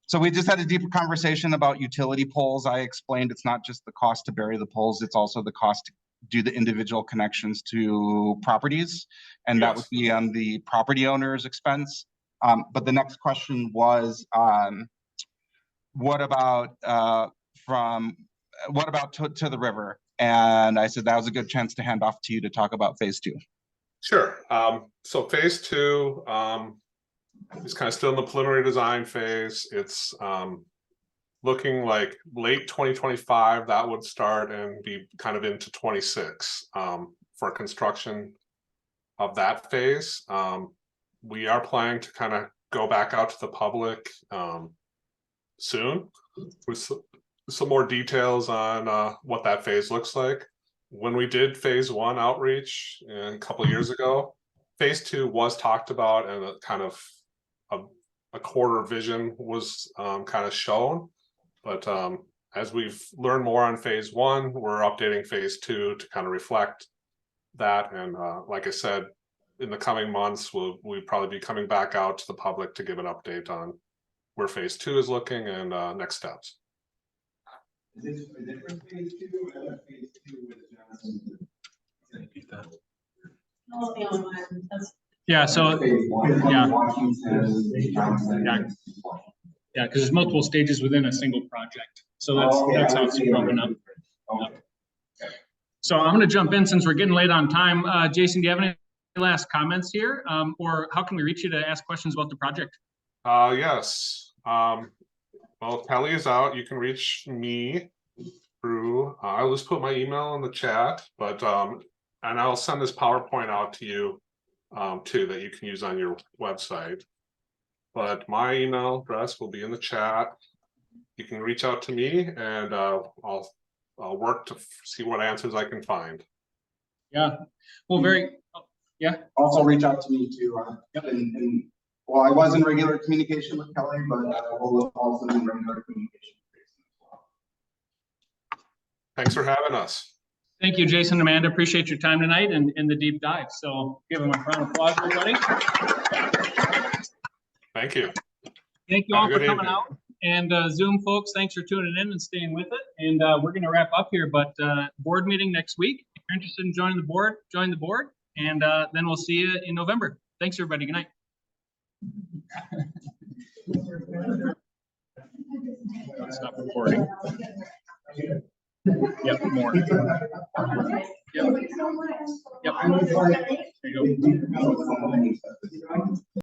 so we just had a deeper conversation about utility poles. I explained it's not just the cost to bury the poles, it's also the cost to do the individual connections to properties, and that would be on the property owner's expense. But the next question was, what about to the river? And I said that was a good chance to hand off to you to talk about phase 2. Sure. So phase 2 is kind of still in the preliminary design phase. It's looking like late 2025 that would start and be kind of into 26 for construction of that phase. We are planning to kind of go back out to the public soon with some more details on what that phase looks like. When we did phase 1 outreach a couple of years ago, phase 2 was talked about, and a kind of a quarter vision was kind of shown. But as we've learned more on phase 1, we're updating phase 2 to kind of reflect that. And like I said, in the coming months, we'll probably be coming back out to the public to give an update on where phase 2 is looking and next steps. Is this a different phase 2 or phase 2 with Johnson? Yeah, so, yeah. Yeah, because there's multiple stages within a single project. So that's how it's broken up. So I'm going to jump in since we're getting late on time. Jason, do you have any last comments here? Or how can we reach you to ask questions about the project? Yes. Well, Kelly is out. You can reach me through, I'll just put my email in the chat, but and I'll send this PowerPoint out to you too, that you can use on your website. But my email address will be in the chat. You can reach out to me, and I'll work to see what answers I can find. Yeah. Well, yeah. Also reach out to me too. And well, I was in regular communication with Kelly, but I will also be in regular communication with Jason as well. Thanks for having us. Thank you, Jason and Amanda. Appreciate your time tonight and the deep dive. So give them a round of applause, everybody. Thank you. Thank you all for coming out. And Zoom folks, thanks for tuning in and staying with it. And we're going to wrap up here, but board meeting next week. If you're interested in joining the board, join the board. And then we'll see you in November. Thanks, everybody. Good night. Stop recording. Yep, more. Yep. Yep. There you go.